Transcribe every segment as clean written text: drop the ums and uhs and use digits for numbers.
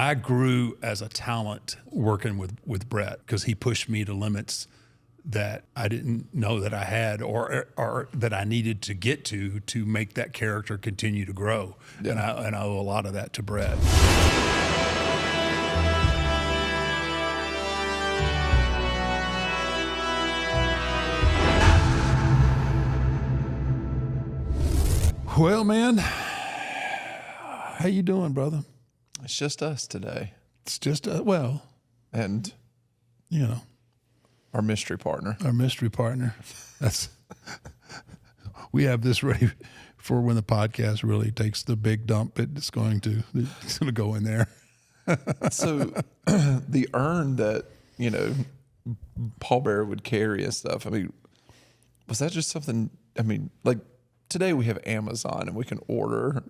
I grew as a talent working with Bret because he pushed me to limits that I didn't know that I had or that I needed to get to make that character continue to grow. Yeah. And I owe a lot of that to Bret. Well, man, how you doing, brother? It's just us today. It's just, well. And, you know. Our mystery partner. Our mystery partner. We have this ready for when the podcast really takes the big dump. It's going to go in there. So the urn that, Paul Bearer would carry and stuff, I mean, was that just something, like today we have Amazon and we can order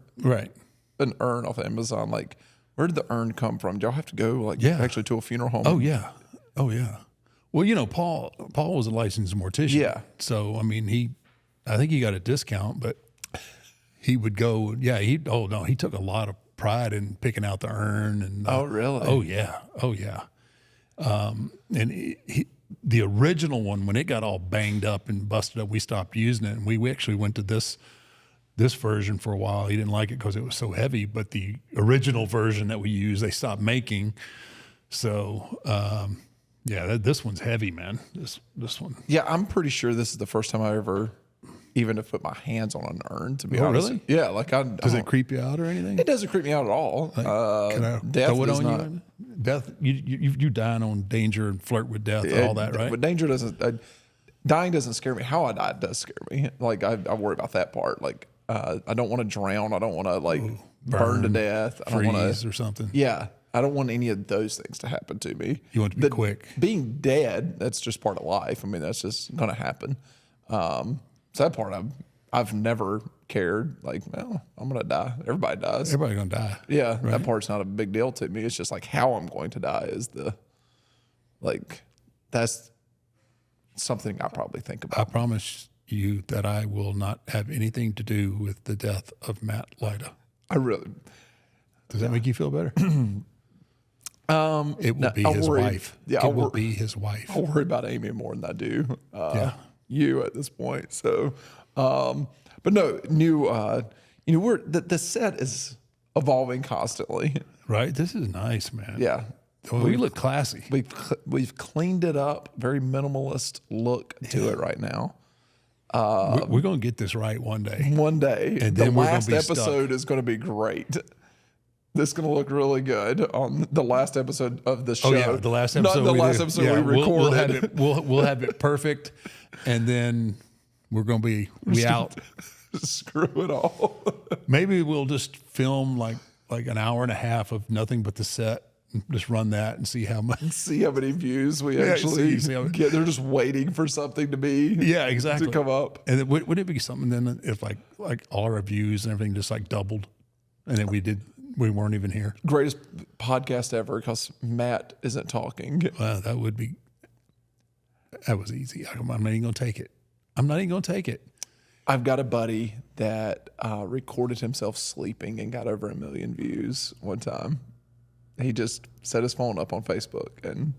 an urn off Amazon. Like, where did the urn come from? Do y'all have to go actually to a funeral home? Oh yeah. Well, Paul was a licensed mortician. Yeah. So I think he got a discount, but he would go. Yeah. He took a lot of pride in picking out the urn. And oh really? Oh yeah. And the original one, when it got all banged up and busted up, we stopped using it, and we actually went to this version for a while. He didn't like it because it was so heavy, but the original version that we used, they stopped making. So. This one's heavy, man. This one. Yeah, I'm pretty sure this is the first time I ever even have put my hands on an urn, to be honest. Really? Yeah, Does it creep you out or anything? It doesn't creep me out at all. Can I death throw it does on not. you? Death, you dine on danger and flirt with death and all that, right? But danger doesn't, dying doesn't scare me. How I die does scare me. Like, I worry about that part. Like, I don't want to drown. I don't want to, burn to death. I don't want to. Or something. Yeah. I don't want any of those things to happen to me. You want to be quick. Being dead, that's just part of life. I mean, that's just going to happen. So that part I've never cared. Like, well, I'm going to die. Everybody dies. Everybody's going to die. Yeah, right? That part's not a big deal to me. It's just like how I'm going to die is that's something I probably think about. I promise you that I will not have anything to do with the death of Matt Lyda. Does that make you feel better? It will be his wife. Yeah, it will be his wife. I worry about Amy more than I do you at this point. So, but no, the set is evolving constantly. Right. This is nice, man. Yeah. We look classy. We've cleaned it up. Very minimalist look to it right now. We're going to get this right one day. One day. And then the last episode is going to be great. This is going to look really good on the last episode of the show. Oh yeah, the last episode. Not the last episode we recorded. We'll have it perfect, and then we're going to be out. Screw it all. Maybe we'll just film like an hour and a half of nothing but the set. And just run that and see how many views we actually get. They're just waiting for something to come up. And then, would it be something then if like all our views and everything just doubled, and then we weren't even here? Greatest podcast ever because Matt isn't talking. Well, that was easy. I'm not even going to take it. I've got a buddy that recorded himself sleeping and got over 1 million views one time. He just set his phone up on Facebook and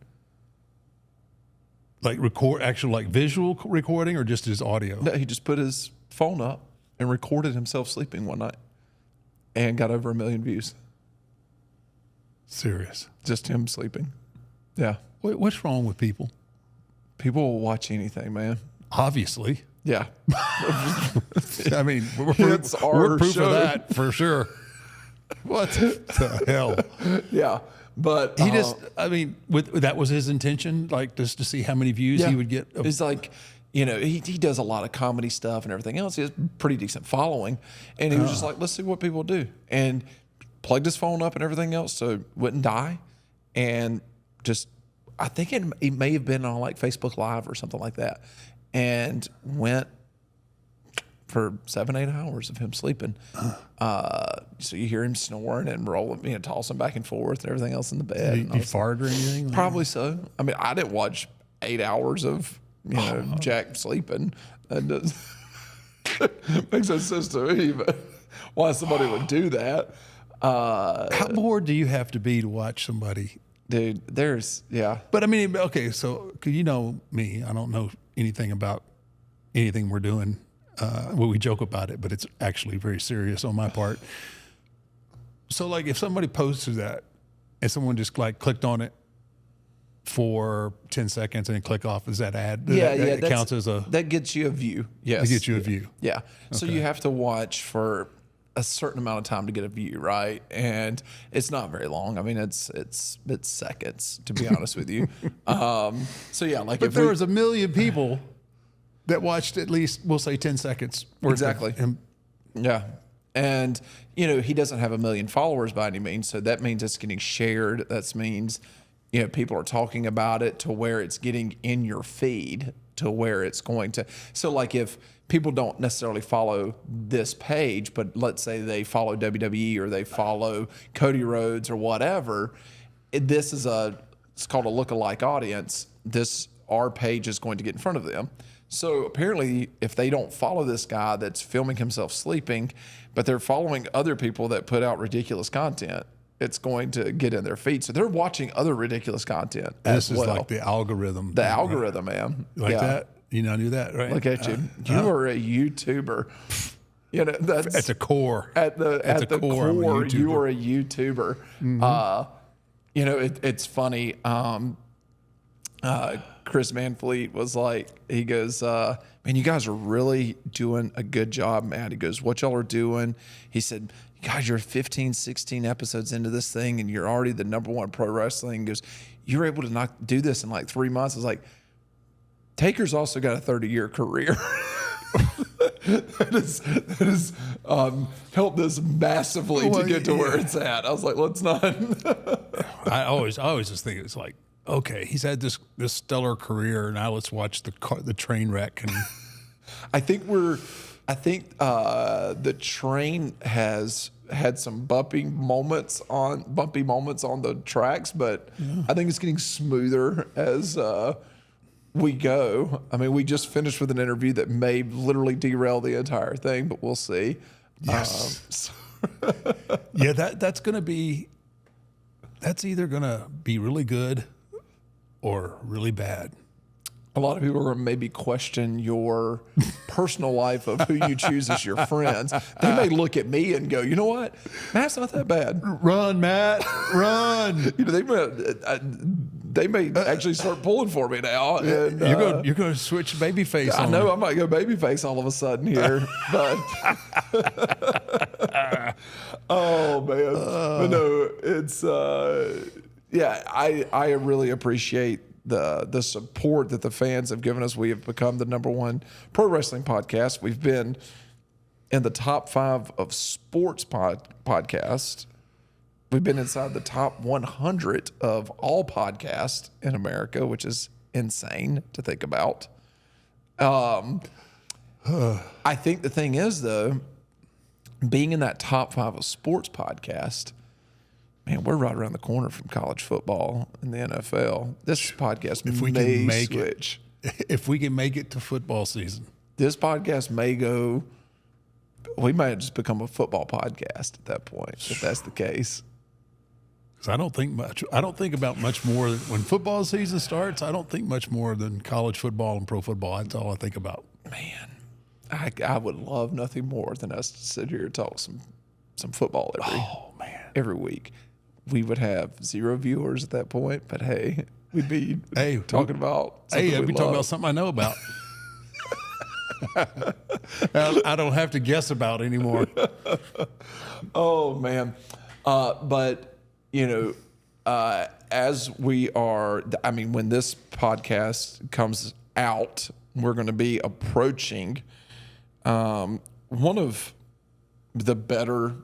visual recording or just his audio? No, he just put his phone up and recorded himself sleeping one night and got over 1 million views. Serious? Just him sleeping. Yeah. What's wrong with people? People will watch anything, man. Obviously. Yeah. I mean, we're proof of that for sure. What the hell? Yeah, but he that was his intention, just to see how many views he would get. It's he does a lot of comedy stuff and everything else. He has a pretty decent following, and he was just like, let's see what people do, and plugged his phone up and everything else so it wouldn't die, and just I think it may have been on Facebook Live or something like that, and went for 7-8 hours of him sleeping. So you hear him snoring and rolling, tossing back and forth and everything else in the bed. Did he fart or anything? Probably so. I mean, I didn't watch 8 hours of Jack sleeping. That does makes no sense to me, but why somebody would do that. How bored do you have to be to watch somebody? Dude, But I mean, okay, so 'cause you know me, I don't know anything about anything we're doing. Well, we joke about it, but it's actually very serious on my part. So, like, if somebody posted that and someone just like clicked on it for 10 seconds and then click off, is that ad? That counts as a. That gets you a view. Yes, It gets you a view. Yeah. So you have to watch for a certain amount of time to get a view, right? And it's not very long. I mean, it's seconds, to be honest with you. So yeah, like But there was 1 million people that watched at least, we'll say, 10 seconds. Exactly. Yeah. And, you know, he doesn't have 1 million followers by any means. So that means it's getting shared. That means, you know, people are talking about it to where it's getting in your feed to where it's going to. So like if people don't necessarily follow this page, but let's say they follow WWE or they follow Cody Rhodes or whatever, this is it's called a lookalike audience. Our page is going to get in front of them. So apparently, if they don't follow this guy that's filming himself sleeping, but they're following other people that put out ridiculous content, it's going to get in their feed. So they're watching other ridiculous content as well. This is like the algorithm. The algorithm, man. Like that? You know, knew that, right? Look at you. You are a YouTuber. You know, that's at the core. At the core, you are a YouTuber. Mm-hmm. You know, it's funny. Chris Manfleet was like, he goes, man, you guys are really doing a good job, Matt. He goes, what y'all are doing? He said, guys, you're 15, 16 episodes into this thing and you're already the #1 pro wrestling. He goes, you're able to not do this in like 3 months. I was like, Taker's also got a 30-year career. that has helped this massively to get to where it's at. I was like, let's not. I always just think it's like, okay, he's had this stellar career. Now let's watch the train wreck. And I think the train has had some bumpy moments on the tracks, but I think it's getting smoother as we go. I mean, we just finished with an interview that may literally derail the entire thing, but we'll see. Yes. Yeah, that's either gonna be really good or really bad. A lot of people are going to maybe question your personal life of who you choose as your friends. They may look at me and go, you know what? Matt's not that bad. Run, Matt, run. You know, they may actually start pulling for me now. And, you're going to switch babyface on I know me. I might go babyface all of a sudden here. But oh, man. But no, it's, yeah, I really appreciate the support that the fans have given us. We have become the #1 pro wrestling podcast. We've been in the top 5 of sports podcasts. We've been inside the top 100 of all podcasts in America, which is insane to think about. I think the thing is, though, being in that top 5 of sports podcast, man, we're right around the corner from college football and the NFL. This podcast may switch. If we can make it to football season. This podcast may go, we might just become a football podcast at that point, if that's the case. Because I don't think about much more when football season starts. I don't think much more than college football and pro football. That's all I think about. Man, I would love nothing more than us to sit here and talk some football every week. We would have 0 viewers at that point, but hey, we'd be talking about something I'd be talking about something I know about. I don't have to guess about anymore. Oh, man. But, you know, as we are, I mean, when this podcast comes out, we're going to be approaching one of the better,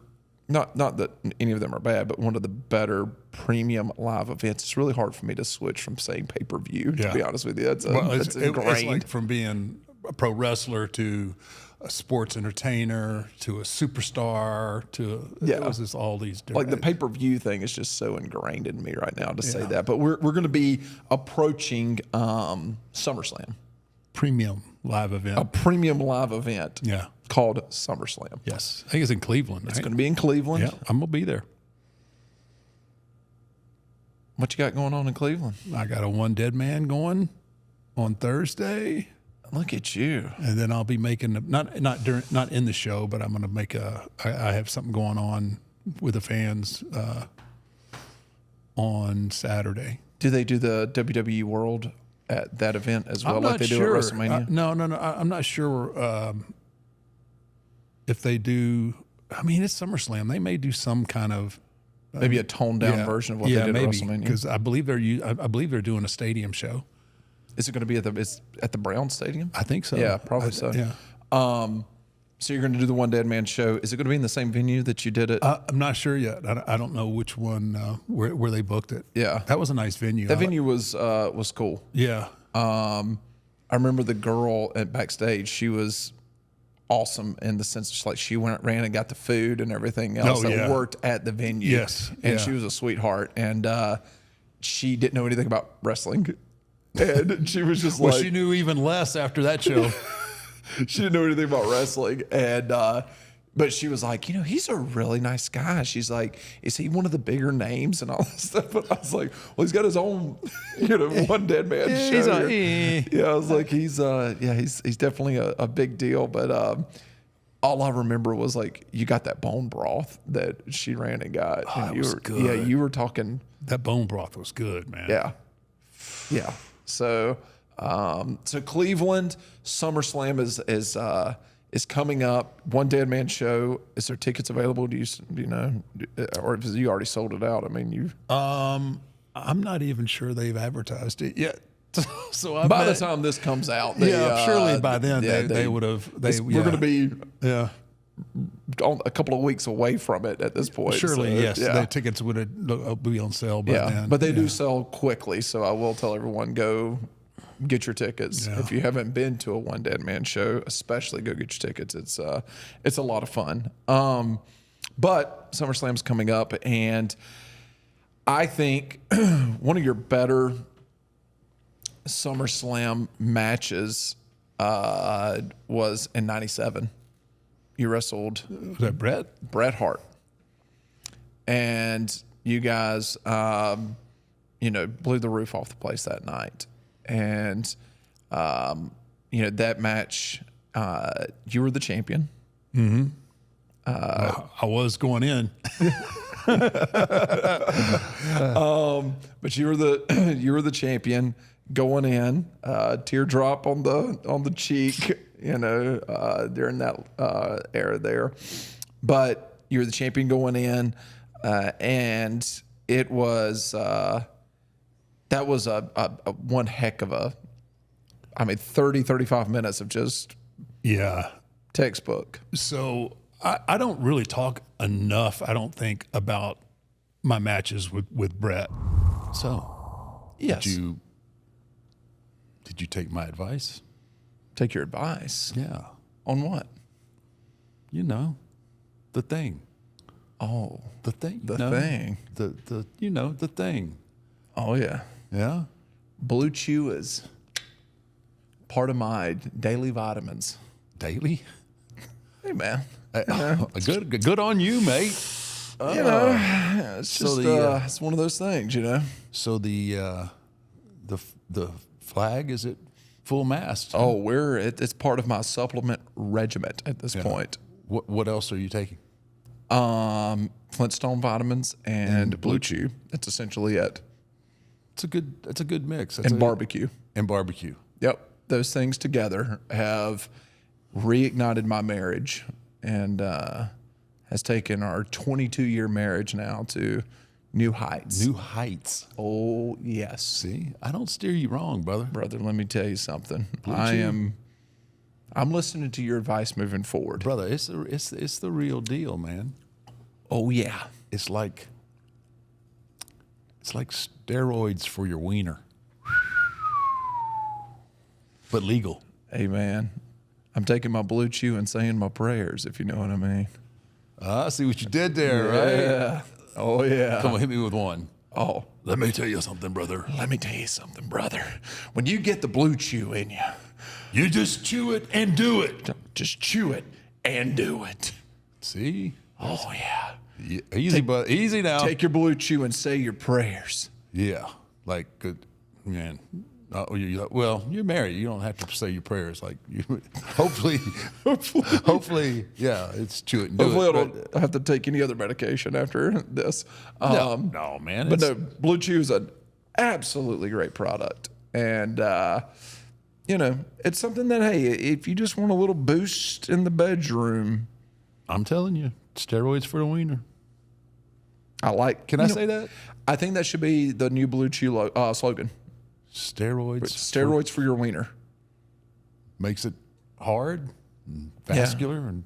not that any of them are bad, but one of the better premium live events. It's really hard for me to switch from saying pay-per-view, to be honest with you. It's ingrained. It's like from being a pro wrestler to a sports entertainer to a superstar to it was just all these different. Like the pay-per-view thing is just so ingrained in me right now to say that. But we're going to be approaching SummerSlam. Premium live event. A premium live event. Yeah. called Summerslam. Yes. I think it's in Cleveland. It's going to be in Cleveland. Yeah, I'm going to be there. What you got going on in Cleveland? I got a One Dead Man going on Thursday. Look at you. And then I'll be making not in the show, but I'm going to make I have something going on with the fans on Saturday. Do they do the WWE World at that event as well, I'm like not they do sure. at WrestleMania? No. I'm not sure if they do. I mean, it's SummerSlam. They may do some kind of Maybe a toned down version of what they did at WrestleMania. Because I believe they're doing a stadium show. Is it going to be at the Brown Stadium? I think so. Yeah, probably so. Yeah. So you're going to do the One Dead Man show. Is it going to be in the same venue that you did it? I'm not sure yet. I don't know which one where they booked it. Yeah, that was a nice venue. That venue was cool. Yeah. I remember the girl at backstage. She was awesome in the sense just like she ran and got the food and everything else that worked at the venue. Yes. And she was a sweetheart. And she didn't know anything about wrestling. And she was just she knew even less after that show. She didn't know anything about wrestling. And but she was like, he's a really nice guy. She's like, is he one of the bigger names and all that stuff? But I was like, well, he's got his own, One Dead Man show. Yeah, I was like, he's definitely a big deal. But all I remember was like, you got that bone broth that she ran and got. Oh, and it was good. Yeah, you were talking. That bone broth was good, man. Yeah. Yeah. So Cleveland SummerSlam is coming up. One Dead Man show. Is there tickets available? Do you know, or have you already sold it out? I mean, you. I'm not even sure they've advertised it yet. So by the time this comes out, surely by then they would have. We're going to be a couple of weeks away from it at this point. Surely, so, yes. Yeah. The tickets would be on sale by then. But they do sell quickly, so I will tell everyone, go get your tickets. Yeah. If you haven't been to a One Dead Man show, especially go get your tickets. It's a lot of fun. But SummerSlam's coming up, and I think one of your better SummerSlam matches was in '97. You wrestled. Was that Bret Hart. And you guys, blew the roof off the place that night. And, that match, you were the champion. Mm-hmm. I was going in. But you were the champion going in, teardrop on the cheek, during that era there. But you were the champion going in, and it was that was a one heck of 35 minutes of just textbook. So I don't really talk enough, I don't think, about my matches with Bret. So yes, did you take my advice? Take your advice? Yeah. On what? The thing. Oh, the thing. The thing. The thing. Oh yeah. Yeah. Blue Chew is part of my daily vitamins. Daily? Hey man. Good on you, mate. It's just it's one of those things, So the flag, is it full mast? Oh, it's part of my supplement regiment at this point. What else are you taking? Flintstone vitamins and Blue Chew. That's essentially it. It's a good mix. And barbecue. Yep. Those things together have reignited my marriage and has taken our 22-year marriage now to new heights. New heights. Oh, yes. See, I don't steer you wrong, brother. Brother, let me tell you something. I'm listening to your advice moving forward. Brother, it's the real deal, man. Oh, yeah. It's like steroids for your wiener. But legal. Hey, man, I'm taking my Blue Chew and saying my prayers, if you know what I mean. I see what you did there, right? Yeah. Oh, yeah. Come on, hit me with one. Oh. Let me tell you something, brother. When you get the Blue Chew in you, you just chew it and do it. Just chew it and do it. See? Oh, yeah. Easy, but easy now. Take your Blue Chew and say your prayers. Yeah. Like, good man. Well, you're married. You don't have to say your prayers. Like, hopefully, yeah, it's chew it and do Hopefully, it. I don't have to take any other medication after this. No, man. But no, Blue Chew is an absolutely great product. And, it's something that, hey, if you just want a little boost in the bedroom. I'm telling you, steroids for the wiener. I like. Can I say that? I think that should be the new Blue Chew slogan. Steroids for your wiener. Makes it hard and vascular. And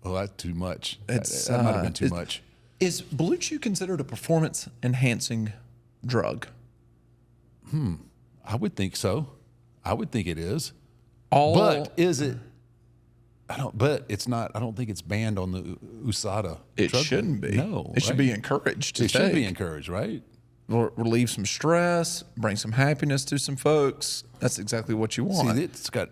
that's too much. That might have been too much. Is Blue Chew considered a performance-enhancing drug? I would think so. I would think it is. But is it? But it's not. I don't think it's banned on the USADA. It shouldn't be. No, it should be encouraged. It should be encouraged, right? Relieve some stress, bring some happiness to some folks. That's exactly what you want. See,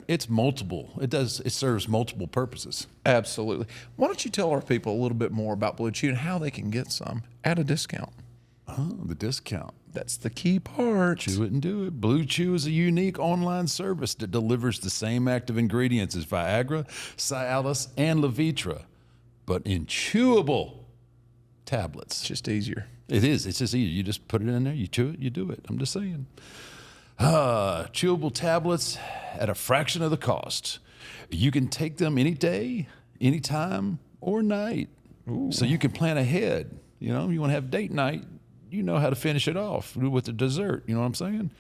it's multiple. It serves multiple purposes. Absolutely. Why don't you tell our people a little bit more about Blue Chew and how they can get some at a discount? Oh, the discount. That's the key part. Chew it and do it. Blue Chew is a unique online service that delivers the same active ingredients as Viagra, Cialis, and Levitra, but in chewable tablets. It's just easier. It is. It's just easy. You just put it in there, you chew it, you do it. I'm just saying. Chewable tablets at a fraction of the cost. You can take them any day, anytime, or night. Ooh. So you can plan ahead. You want to have date night. You know how to finish it off with the dessert. You know what I'm saying?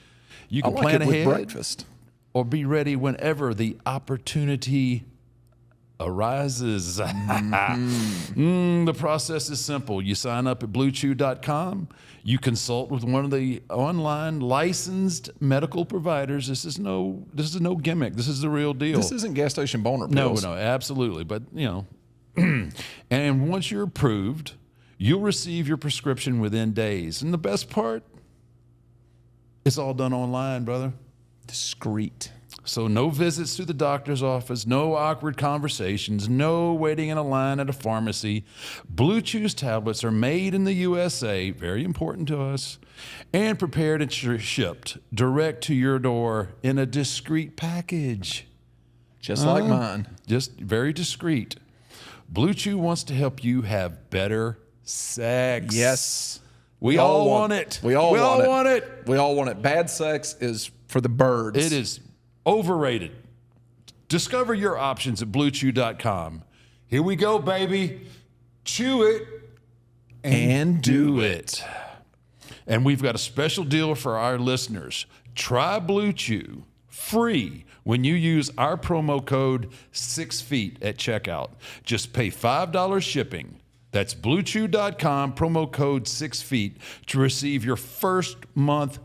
You can plan ahead with breakfast, or be ready whenever the opportunity arises. The process is simple. You sign up at BlueChew.com. You consult with one of the online licensed medical providers. This is no gimmick. This is the real deal. This isn't gas station boner pills. No, absolutely. But and once you're approved, you'll receive your prescription within days. And the best part, it's all done online, brother. Discreet. So no visits to the doctor's office, no awkward conversations, no waiting in a line at a pharmacy. Blue Chew's tablets are made in the USA, very important to us, and prepared and shipped direct to your door in a discreet package. Just like mine. Just very discreet. Blue Chew wants to help you have better sex. Yes. We all want it. We all want it. We all want it. Bad sex is for the birds. It is overrated. Discover your options at BlueChew.com. Here we go, baby. Chew it and do it. And we've got a special deal for our listeners. Try Blue Chew free when you use our promo code 6feet at checkout. Just pay $5 shipping. That's BlueChew.com, promo code 6feet to receive your first month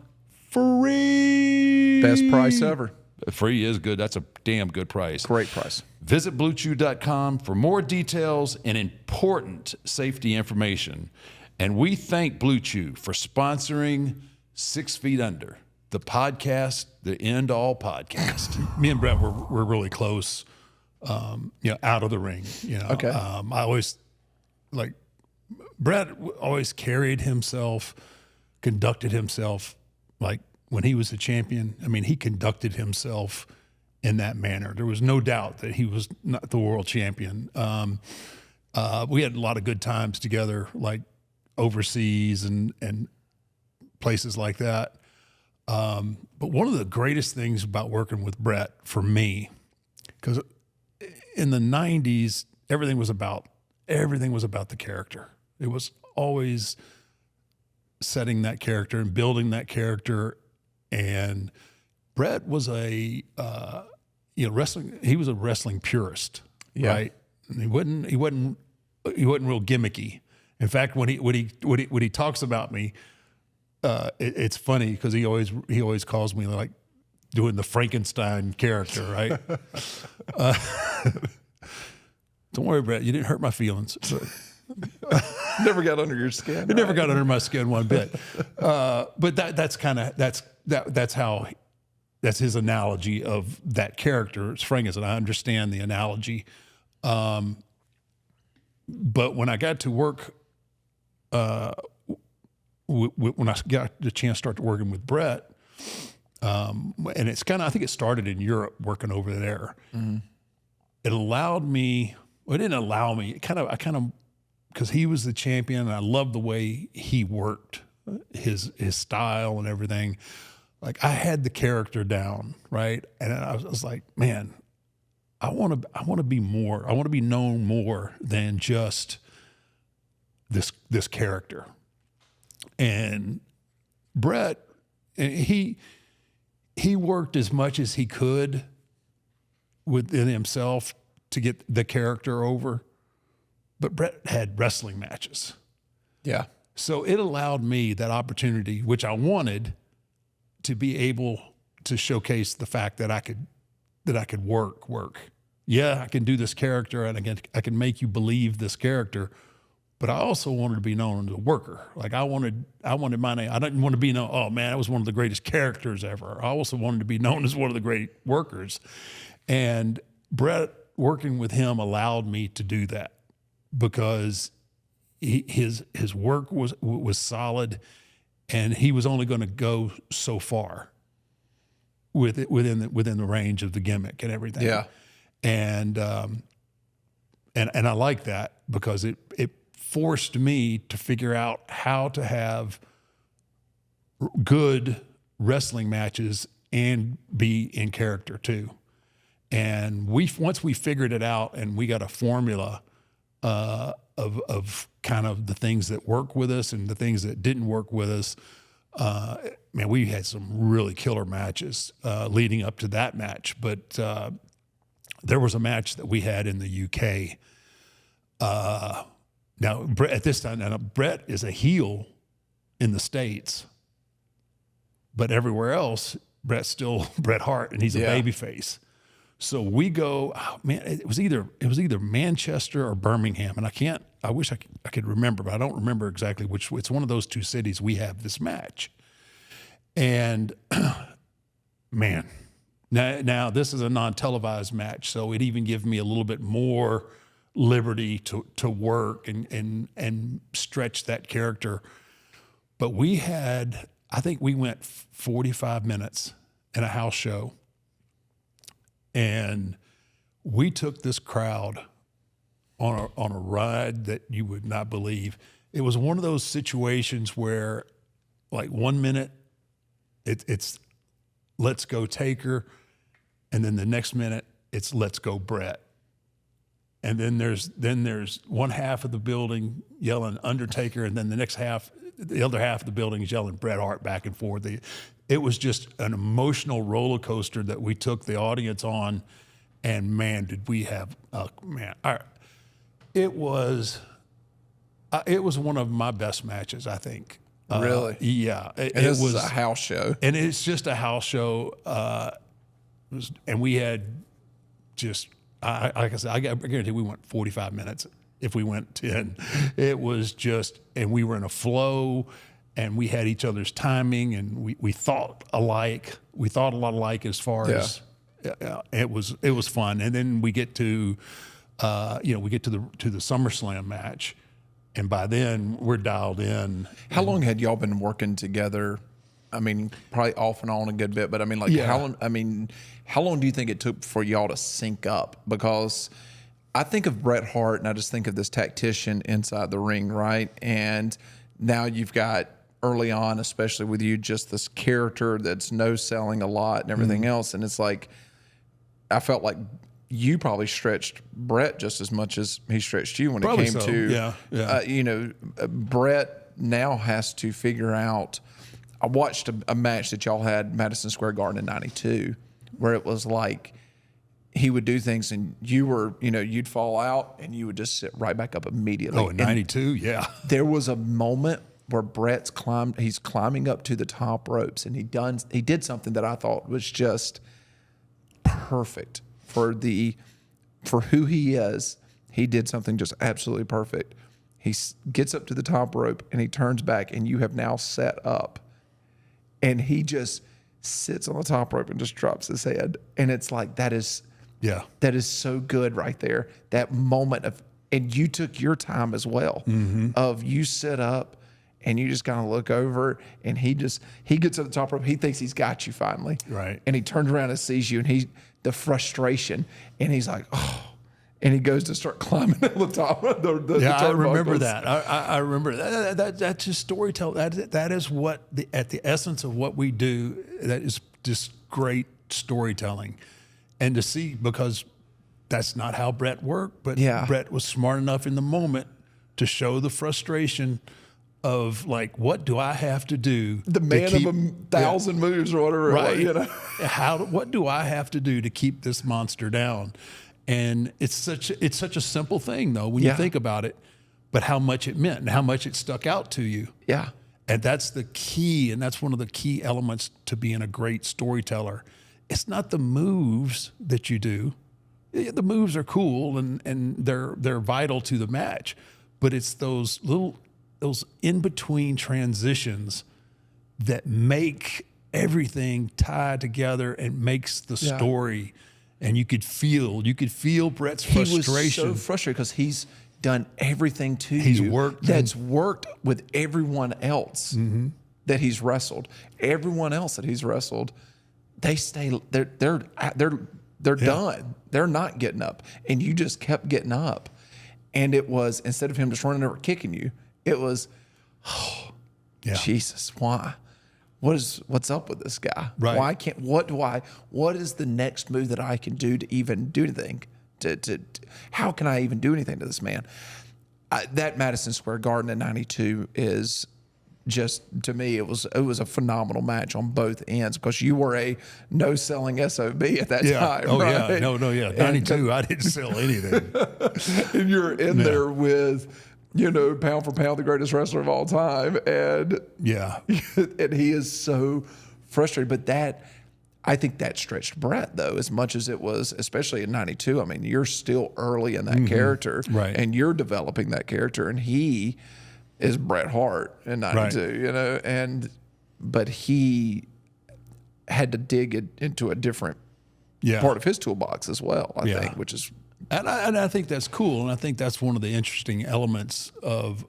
free. Best price ever. Free is good. That's a damn good price. Great price. Visit BlueChew.com for more details and important safety information. And we thank Blue Chew for sponsoring 6 Feet Under, the podcast, the end all podcast. Me and Brett were really close, out of the ring. Okay. I always Brett always carried himself, conducted himself like when he was a champion. I mean, he conducted himself in that manner. There was no doubt that he was not the world champion. We had a lot of good times together, like overseas and places like that. But one of the greatest things about working with Brett for me, because in the 90s, everything was about the character. It was always setting that character and building that character. And Brett was wrestling. He was a wrestling purist, right? And he wasn't real gimmicky. In fact, when he talks about me, it's funny because he always calls me like doing the Frankenstein character, right? Don't worry, Brett. You didn't hurt my feelings. Never got under your skin. It never got under my skin one bit. But that's his analogy of that character. It's Frankenstein. I understand the analogy But when I got to work, when I got the chance to start working with Bret, and it's kind of, I think it started in Europe working over there. It allowed me, well, it didn't allow me, because he was the champion and I loved the way he worked, his style and everything. Like I had the character down, right? And I was like, man, I want to be more. I want to be known more than just this character. And Bret, he worked as much as he could within himself to get the character over. But Bret had wrestling matches. Yeah. So it allowed me that opportunity, which I wanted, to be able to showcase the fact that I could work. Yeah, I can do this character and I can make you believe this character, but I also wanted to be known as a worker. Like I wanted my name. I didn't want to be known, oh man, that was one of the greatest characters ever. I also wanted to be known as one of the great workers. And Bret, working with him allowed me to do that because his work was solid, and he was only going to go so far within the range of the gimmick and everything. Yeah. And I like that because it forced me to figure out how to have good wrestling matches and be in character too. And once we figured it out and we got a formula of kind of the things that work with us and the things that didn't work with us, man, we had some really killer matches leading up to that match. But there was a match that we had in the UK. Now, at this time, Bret is a heel in the States, but everywhere else, Bret's still Bret Hart, and he's a babyface. So we go, oh man, it was either Manchester or Birmingham, and I wish I could remember, but I don't remember exactly which. It's one of those two cities we have this match. And man, now this is a non-televised match, so it even gives me a little bit more liberty to work and stretch that character. But I think we went 45 minutes in a house show, and we took this crowd on a ride that you would not believe. It was one of those situations where, like, 1 minute it's let's go Taker, and then the next minute it's let's go Bret. And then there's one half of the building yelling Undertaker, and then the other half of the building is yelling Bret Hart back and forth. It was just an emotional roller coaster that we took the audience on, and man, did we have it was one of my best matches, I think. Really? Yeah. This was a house show. And it's just a house show. And we had just, like I said, I guarantee we went 45 minutes if we went 10. It was just, and we were in a flow, and we had each other's timing, and we thought alike. We thought a lot alike as far as it was fun. And then we get to the SummerSlam match, and by then we're dialed in. How long had y'all been working together? I mean, probably off and on a good bit, but I mean, like, how long do you think it took for y'all to sync up? Because I think of Bret Hart, and I just think of this tactician inside the ring, right? And now you've got, early on, especially with you, just this character that's no-selling a lot and everything else. And it's like, I felt like you probably stretched Bret just as much as he stretched you when Probably it came so. to, Bret now has to figure out. I watched a match that y'all had Madison Square Garden in '92, where it was like he would do things and you were, you'd fall out and you would just sit right back up immediately. Oh, in '92, yeah. There was a moment where he's climbing up to the top ropes, and he did something that I thought was just perfect for who he is. He did something just absolutely perfect. He gets up to the top rope and he turns back, and you have now set up, and he just sits on the top rope and just drops his head. And it's like, that is Yeah. That is so good right there. That moment of, and you took your time as well, of you sit up and you just kind of look over, and he gets to the top rope. He thinks he's got you finally. Right. And he turns around and sees you, and the frustration, and he's like, oh, and he goes to start climbing to the top of the I remember turnbuckles. that. I remember that. That's just storytelling. That is what at the essence of what we do. That is just great storytelling, and to see, because that's not how Bret worked, but Yeah. Bret was smart enough in the moment to show the frustration of like, what do I have to do? The man of 1,000 moves or whatever. Right. It was, What do I have to do to keep this monster down? And it's such a simple thing though when you Yeah. think about it, but how much it meant and how much it stuck out to you. Yeah. And that's the key, and that's one of the key elements to being a great storyteller. It's not the moves that you do. Yeah, the moves are cool and they're vital to the match, but it's those in between transitions that make everything tie together and makes the story. And you could feel Bret's frustration. He was so frustrated because he's done everything to He's you worked that's worked with everyone else that he's wrestled. Everyone else that he's wrestled, they're done. They're not getting up, and you just kept getting up. And it was, instead of him just running over kicking you, it was, Jesus, why? What's up with this guy? Right. Why can't, what is the next move that I can do to even do anything? How can I even do anything to this man? That Madison Square Garden in '92 is just, to me, it was a phenomenal match on both ends, because you were a no selling SOB at that time. Oh right? yeah. No, yeah. 92, I didn't sell anything. And you're in there with, pound for pound, the greatest wrestler of all time. And Yeah. and he is so frustrated. But I think that stretched Bret, though, as much as it was, especially in '92. I mean, you're still early in that character, Right. and you're developing that character, and he is Bret Hart in '92, but he had to dig into a different part of his toolbox as well, I think, which is. And I think that's cool, and I think that's one of the interesting elements of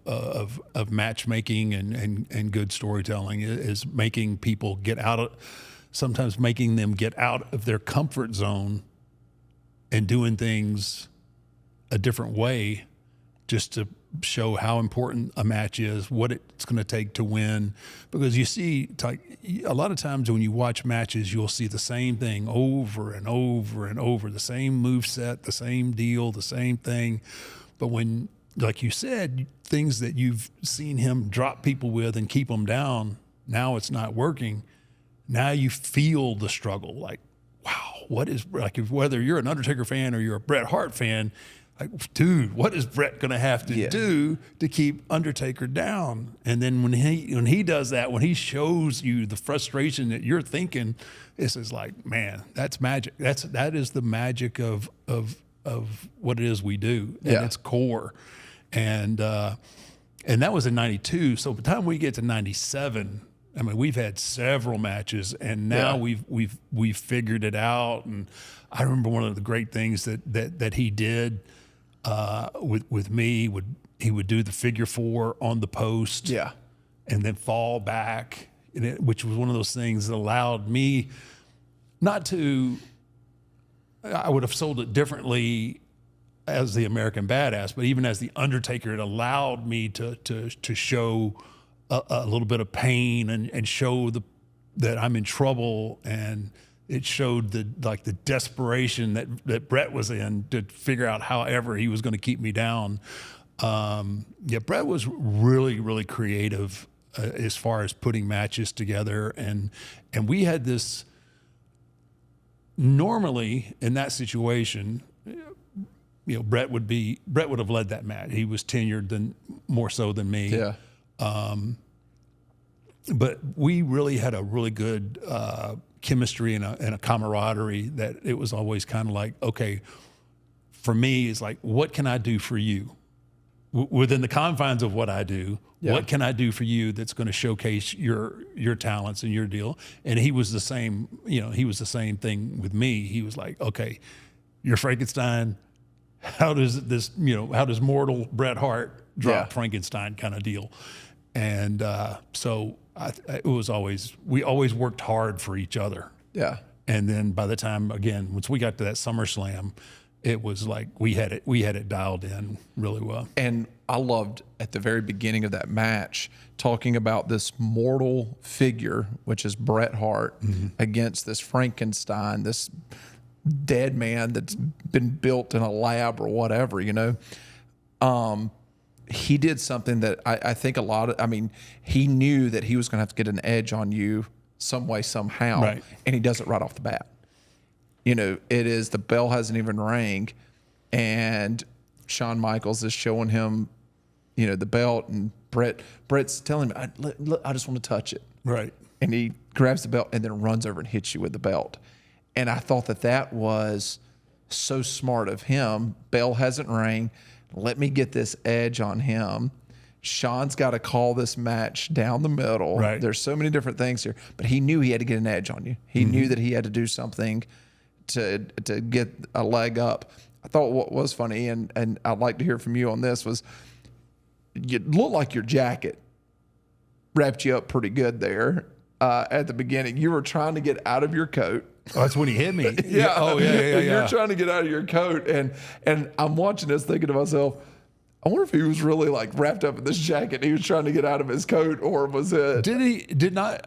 matchmaking and good storytelling is making people sometimes making them get out of their comfort zone and doing things a different way, just to show how important a match is, what it's going to take to win. Because you see, a lot of times when you watch matches, you'll see the same thing over and over and over, the same moveset, the same deal, the same thing. But when, like you said, things that you've seen him drop people with and keep them down, now it's not working. Now you feel the struggle, like, wow, whether you're an Undertaker fan or you're a Bret Hart fan, like, dude, what is Bret going to have to do to keep Undertaker down? And then when he does that, when he shows you the frustration that you're thinking, this is like, man, that's magic. That is the magic of what it is we do, and it's core. And that was in '92. So by the time we get to '97, I mean, we've had several matches, and now we've figured it out. And I remember one of the great things that he did with me he would do the figure four on the post, and then fall back, which was one of those things that allowed me not to. I would have sold it differently as the American Badass, but even as the Undertaker, it allowed me to show a little bit of pain and show that I'm in trouble, and it showed the desperation that Bret was in to figure out however he was going to keep me down. Bret was really, really creative as far as putting matches together, and we had this. Normally in that situation, Bret would have led that match. He was tenured more so than me. Yeah. But we really had a really good chemistry and a camaraderie that it was always kind of like, okay, for me, it's like, what can I do for you? Within the confines of what I do, what can I do for you that's going to showcase your talents and your deal? And he was the same, he was the same thing with me. He was like, okay, you're Frankenstein. How does this, how does mortal Bret Hart drop Frankenstein kind of deal? And so it was we always worked hard for each other. Yeah. And then by the time, again, once we got to that Summerslam, it was like we had it dialed in really well. And I loved at the very beginning of that match talking about this mortal figure, which is Bret Hart, against this Frankenstein, this dead man that's been built in a lab or whatever, he did something that I think he knew that he was going to have to get an edge on you some way, somehow. Right. And he does it right off the bat. It is, the bell hasn't even rang, and Shawn Michaels is showing him, the belt, and Bret's telling him, I just want to touch it. Right. And he grabs the belt and then runs over and hits you with the belt. And I thought that was so smart of him. Bell hasn't rang. Let me get this edge on him. Shawn's got to call this match down the middle. Right. There's so many different things here. But he knew he had to get an edge on you. He knew that he had to do something to get a leg up. I thought what was funny, and I'd like to hear from you on this, was you look like your jacket wrapped you up pretty good there at the beginning. You were trying to get out of your coat. Oh, that's when he hit me. Yeah. Oh, yeah. You're trying to get out of your coat, and I'm watching this thinking to myself, I wonder if he was really like wrapped up in this jacket. He was trying to get out of his coat, or was it? Did not.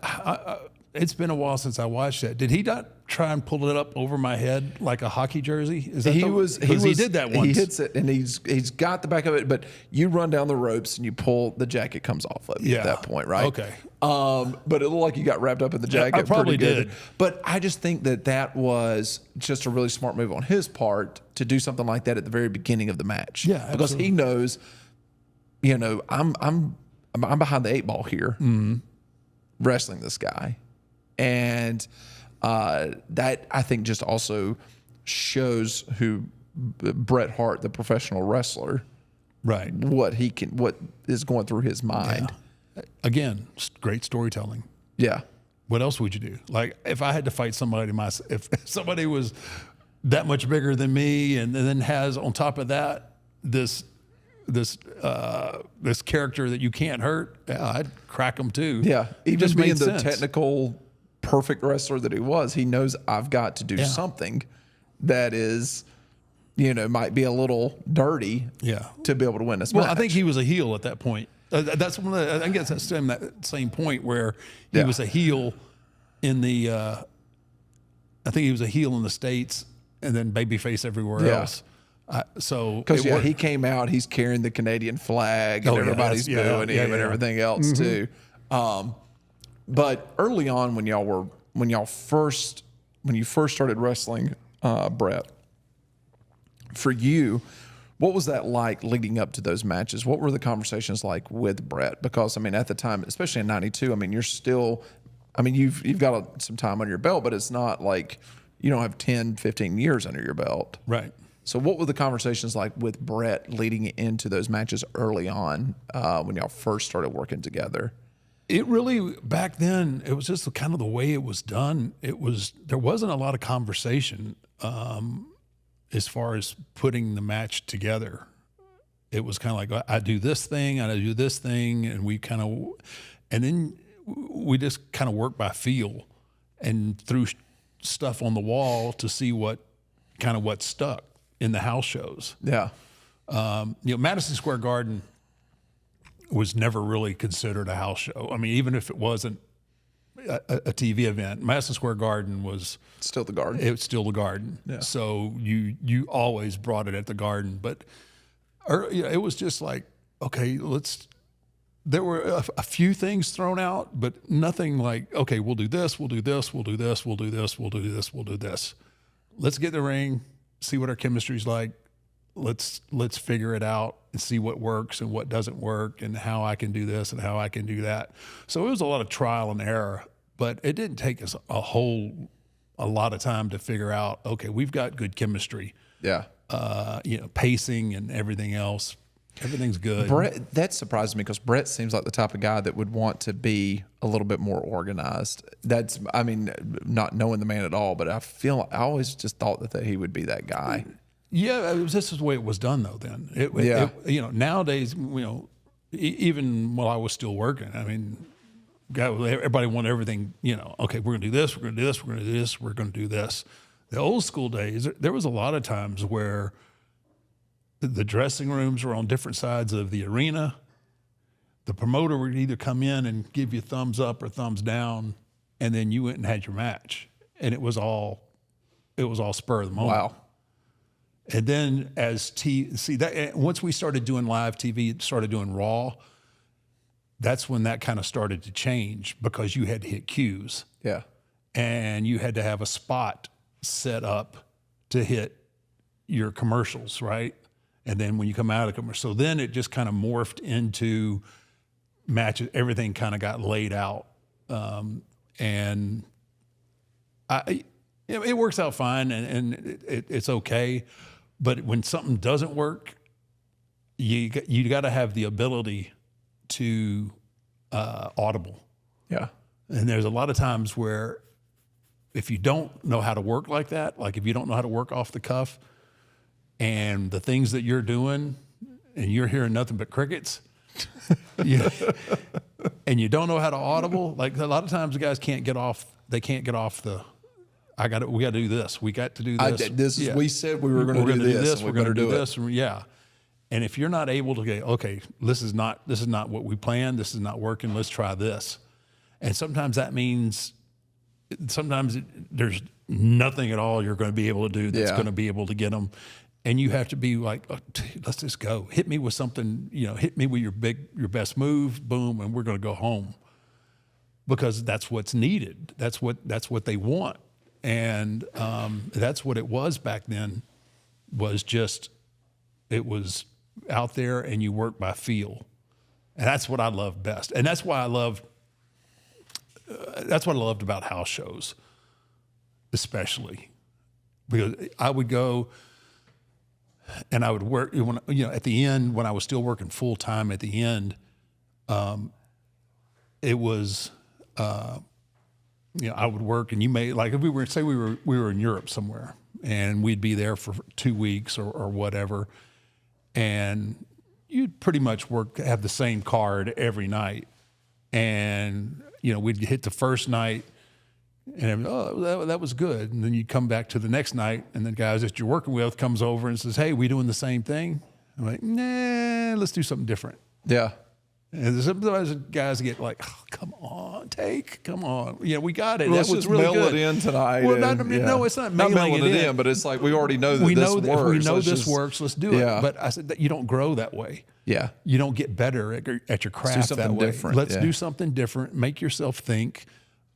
It's been a while since I watched that. Did he not try and pull it up over my head like a hockey jersey? Is that he did that once. He hits it, and he's got the back of it. But you run down the ropes and you pull, the jacket comes off of you at that point, right? Okay. But it looked like you got wrapped up in the jacket. I probably pretty good. did. But I just think that was just a really smart move on his part to do something like that at the very beginning of the match. Yeah, because he knows, I'm behind the 8 ball here, wrestling this guy. And that, I think, just also shows who Bret Hart, the professional wrestler, right, what is going through his mind. Yeah. Again, great storytelling. Yeah. What else would you do? Like if I had to fight somebody, if somebody was that much bigger than me, and then has on top of that this character that you can't hurt, I'd crack them too. Yeah, even just being made the sense. technical, perfect wrestler that he was, he knows I've got to do something that is, might be a little dirty. Yeah. To be able to win this Well, match. I think he was a heel at that point. That's one of the, I guess that's that same point where he was a heel in the. I think he was a heel in the States, and then babyface everywhere else. So because he came out, he's carrying the Canadian flag, and everybody's booing him and everything else too. But early on, when you first started wrestling, Bret, for you, what was that like leading up to those matches? What were the conversations like with Bret? Because at the time, especially in '92, you're still, you've got some time under your belt, but it's not like you don't have 10, 15 years under your belt. Right. So what were the conversations like with Bret leading into those matches early on when y'all first started working together? It really, back then, it was just kind of the way it was done. There wasn't a lot of conversation as far as putting the match together. It was kind of like, I do this thing, I do this thing, and then we just kind of work by feel and threw stuff on the wall to see what stuck in the house shows. Yeah. Madison Square Garden was never really considered a house show. Even if it wasn't a TV event, Madison Square Garden was still the Garden. It was still the Garden. Yeah. So you always brought it at the Garden, but it was just like, okay, there were a few things thrown out, but nothing like, okay, we'll do this, we'll do this, we'll do this, we'll do this, we'll do this, we'll do this. Let's get in the ring, see what our chemistry's like. Let's figure it out and see what works and what doesn't work and how I can do this and how I can do that. So it was a lot of trial and error, but it didn't take us a lot of time to figure out, okay, we've got good chemistry. Yeah. Pacing and everything else. Everything's good. Bret, that surprised me because Bret seems like the type of guy that would want to be a little bit more organized. That's, I mean, not knowing the man at all, but I always just thought that he would be that guy. Yeah, this is the way it was done, though. Then, nowadays, even while I was still working, I mean, everybody wanted everything. Okay, we're gonna do this, we're gonna do this, we're gonna do this, we're gonna do this. The old school days, there was a lot of times where the dressing rooms were on different sides of the arena. The promoter would either come in and give you thumbs up or thumbs down, and then you went and had your match, and it was all spur of the moment. Wow. And then once we started doing live TV, started doing Raw, that's when that kind of started to change because you had to hit cues. Yeah. And you had to have a spot set up to hit your commercials, right? And then when you come out of commercial, so then it just kind of morphed into matches. Everything kind of got laid out. And it works out fine and it's okay. But when something doesn't work, you got to have the ability to audible. Yeah. And there's a lot of times where if you don't know how to work like that, like if you don't know how to work off the cuff and the things that you're doing and you're hearing nothing but crickets, and you don't know how to audible, like a lot of times the guys can't get off the, we got to do this. We got to do this. We said we were going to do this. We're going to do this. Yeah. And if you're not able to go, okay, this is not what we planned. This is not working. Let's try this. And sometimes that means, there's nothing at all you're going to be able to do that's going to be able to get them. And you have to be like, oh, let's just go. Hit me with something, hit me with your best move, boom, and we're going to go home. Because that's what's needed. That's what they want. And that's what it was back then, it was out there and you work by feel. And that's what I love best. And that's why that's what I loved about house shows, especially. Because I would go and I would work, at the end, when I was still working full time at the end, it was, I would work and if we were in Europe somewhere and we'd be there for 2 weeks or whatever, and you'd pretty much have the same card every night. And, we'd hit the first night and that was good. And then you come back to the next night and the guys that you're working with comes over and says, hey, we doing the same thing? I'm like, nah, let's do something different. Yeah. And sometimes guys get like, oh, come on, come on. We got it. Well, that was just really mail good. it in tonight. Well, no, it's not mailing it in, but it's like we already know that we this know works. We know this works. Let's do Yeah. it. But I said that you don't grow that way. Yeah. You don't get better at your craft that way. Different. Let's do something different. Make yourself think.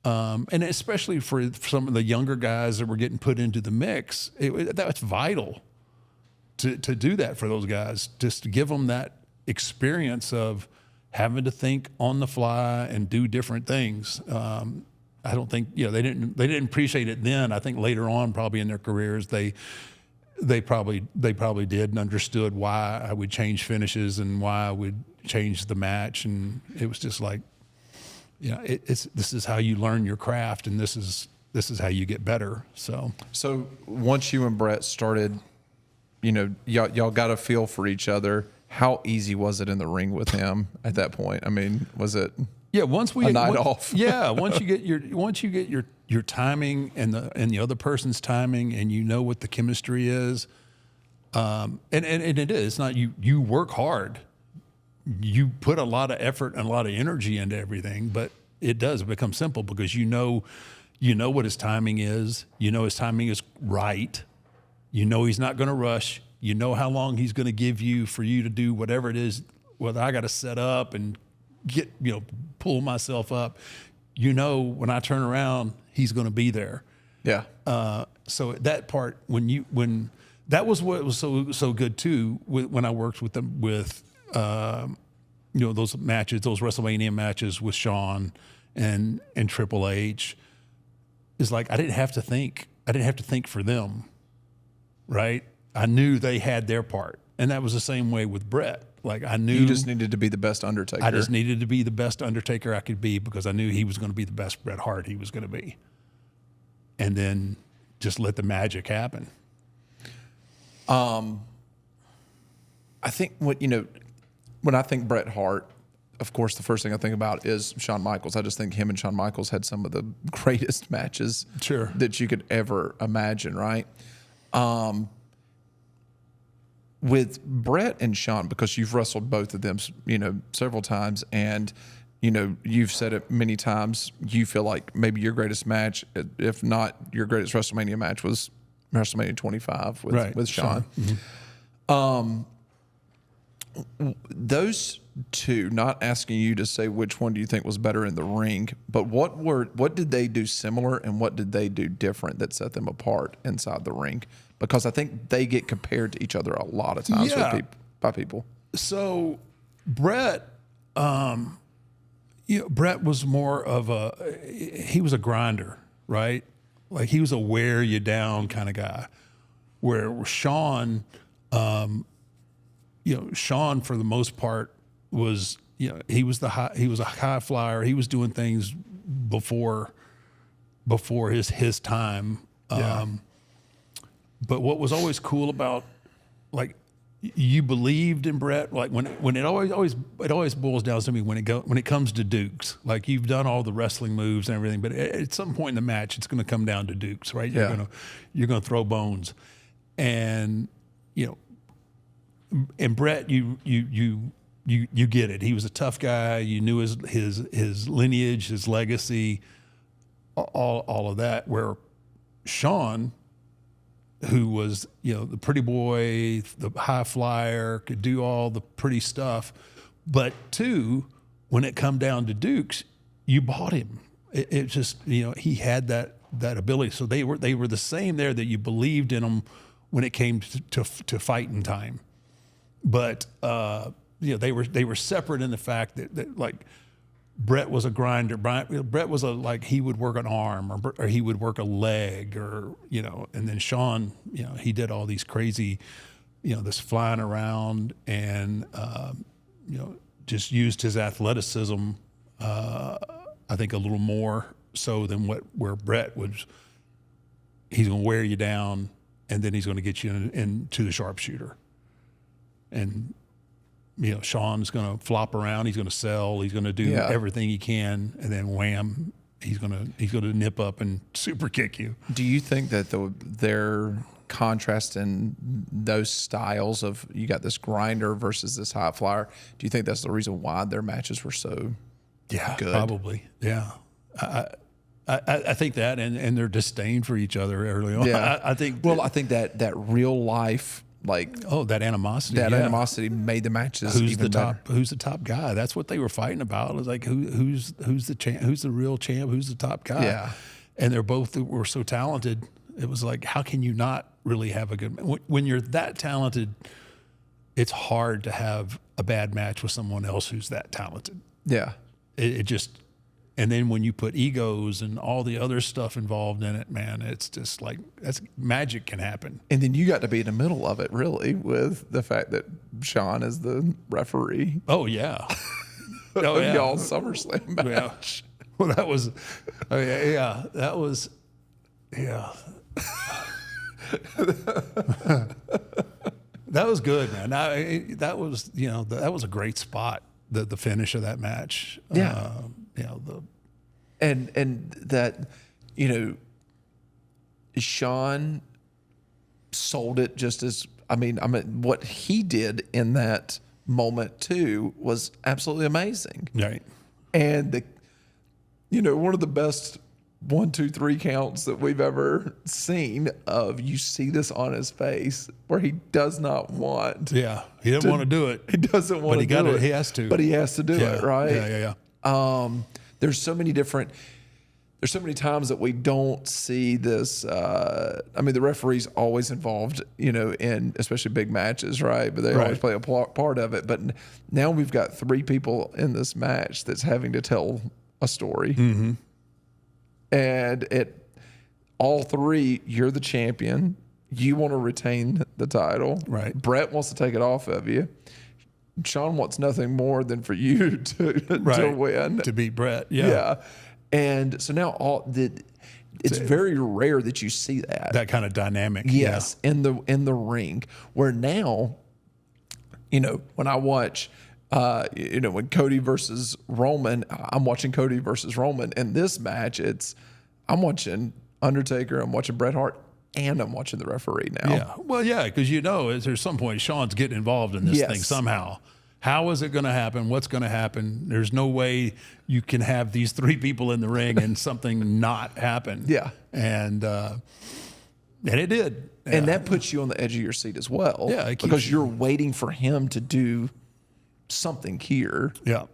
And especially for some of the younger guys that were getting put into the mix, that's vital to do that for those guys, just to give them that experience of having to think on the fly and do different things. I don't think they didn't appreciate it then. I think later on, probably in their careers, they probably did and understood why I would change finishes and why I would change the match, and it was just like, this is how you learn your craft, and this is how you get better. So once you and Bret started, y'all got a feel for each other. How easy was it in the ring with him at that point? I mean, was it? Yeah, once we a night off. Yeah, once you get your timing and the other person's timing, and you know what the chemistry is, and it is. It's not you work hard, you put a lot of effort and a lot of energy into everything, but it does become simple because you know what his timing is. His timing is right. He's not going to rush. You know how long he's going to give you for you to do whatever it is, whether I got to set up and pull myself up. When I turn around, he's going to be there. Yeah. So that part, when that was what was so good too, when I worked with them with, those matches, those WrestleMania matches with Shawn and Triple H, is like I didn't have to think for them, right? I knew they had their part, And that was the same way with Bret. Like I knew You just needed to be the best Undertaker. I just needed to be the best Undertaker I could be because I knew he was going to be the best Bret Hart he was going to be. And then just let the magic happen. I think when I think Bret Hart, of course, the first thing I think about is Shawn Michaels. I just think him and Shawn Michaels had some of the greatest matches Sure. that you could ever imagine, right? With Bret and Shawn, because you've wrestled both of them, several times, and you've said it many times. You feel like maybe your greatest match, if not your greatest WrestleMania match, was WrestleMania 25 with Shawn. Mm-hmm. Those two, not asking you to say which one do you think was better in the ring, but what did they do similar and what did they do different that set them apart inside the ring? Because I think they get compared to each other a lot of times by people. So Bret, Bret was more of he was a grinder, right? Like he was a wear you down kind of guy. Where Shawn, Shawn for the most part was, he was a high flyer. He was doing things before his time. But what was always cool about, like, you believed in Bret, like when it always boils down to me when it comes to Dukes. Like you've done all the wrestling moves and everything, but at some point in the match, it's going to come down to Dukes, right? You're gonna throw bones, and and Bret, you get it. He was a tough guy. You knew his lineage, his legacy, all of that. Where Shawn, who was, the pretty boy, the high flyer, could do all the pretty stuff. But two, when it come down to Dukes, you bought him. It just, he had that ability. So they were the same there, that you believed in them when it came to fighting time. But, they were separate in the fact that like, Bret was a grinder. Bret was he would work an arm or he would work a leg and then Shawn, he did all these crazy, this flying around and, just used his athleticism, I think a little more so than where Bret was. He's going to wear you down and then he's going to get you into the sharpshooter. And, Shawn's going to flop around. He's going to sell. He's going to do everything he can, and then wham, he's going to nip up and super kick you. Do you think that their contrast in those styles of, you got this grinder versus this high flyer, do you think that's the reason why their matches were so good? Probably. Yeah, I think that and their disdain for each other early on. Yeah, I think. Well, I think that real life. That animosity. That animosity made the matches even better. Who's the top guy? That's what they were fighting about. It was like who's the champ? Who's the real champ? Who's the top guy? Yeah. And were so talented. It was like, how can you not really have a good? When you're that talented, it's hard to have a bad match with someone else who's that talented. Yeah. It just. And then when you put egos and all the other stuff involved in it, man, it's just like magic can happen. And then you got to be in the middle of it, really, with the fact that Shawn is the referee. Oh yeah, Y'all's SummerSlam match. Yeah. Well, that was, that was, that was good, man. That was a great spot. The finish of that match. Yeah. And that, Shawn sold it just as, what he did in that moment too was absolutely amazing. Right. And one of the best 1, 2, 3 counts that we've ever seen of, you see this on his face where he does not want. Yeah. He didn't want to do it. He doesn't want to do it. He has to. But he has to do it, right? Yeah. There's so many times that we don't see this. The referee's always involved, in especially big matches, right? But they always play a part of it. But now we've got 3 people in this match that's having to tell a story. Mm-hmm. And all 3, you're the champion. You want to retain the title. Right. Bret wants to take it off of you. Shawn wants nothing more than for you to win. To beat Bret. Yeah. Yeah. And so now it's very rare that you see that. That kind of dynamic. Yes, in the ring. Where now, when I watch when Cody versus Roman, I'm watching Cody versus Roman. In this match, I'm watching Undertaker, I'm watching Bret Hart, and I'm watching the referee now. Yeah. Well, yeah, because there's some point Shawn's getting involved in this thing somehow. How is it going to happen? What's going to happen? There's no way you can have these three people in the ring and something not happen. Yeah. And it did. And that puts you on the edge of your seat as well. Yeah. Because you're waiting for him to do something here. Yeah.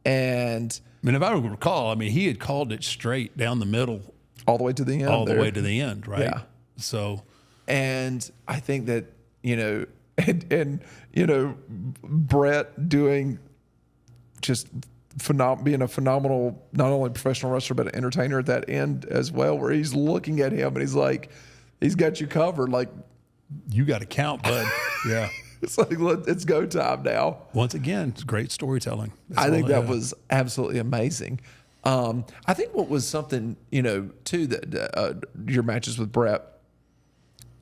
And if I recall, he had called it straight down the middle. All the way to the end. All the way to the end, right? Yeah. So. And I think that, Bret doing just being a phenomenal, not only professional wrestler, but an entertainer at that end as well, where he's looking at him and he's like, he's got you covered. Like, you got to count, bud. Yeah. It's like, it's go time now. Once again, it's great storytelling. I think that was absolutely amazing. I think what was something, too, that your matches with Bret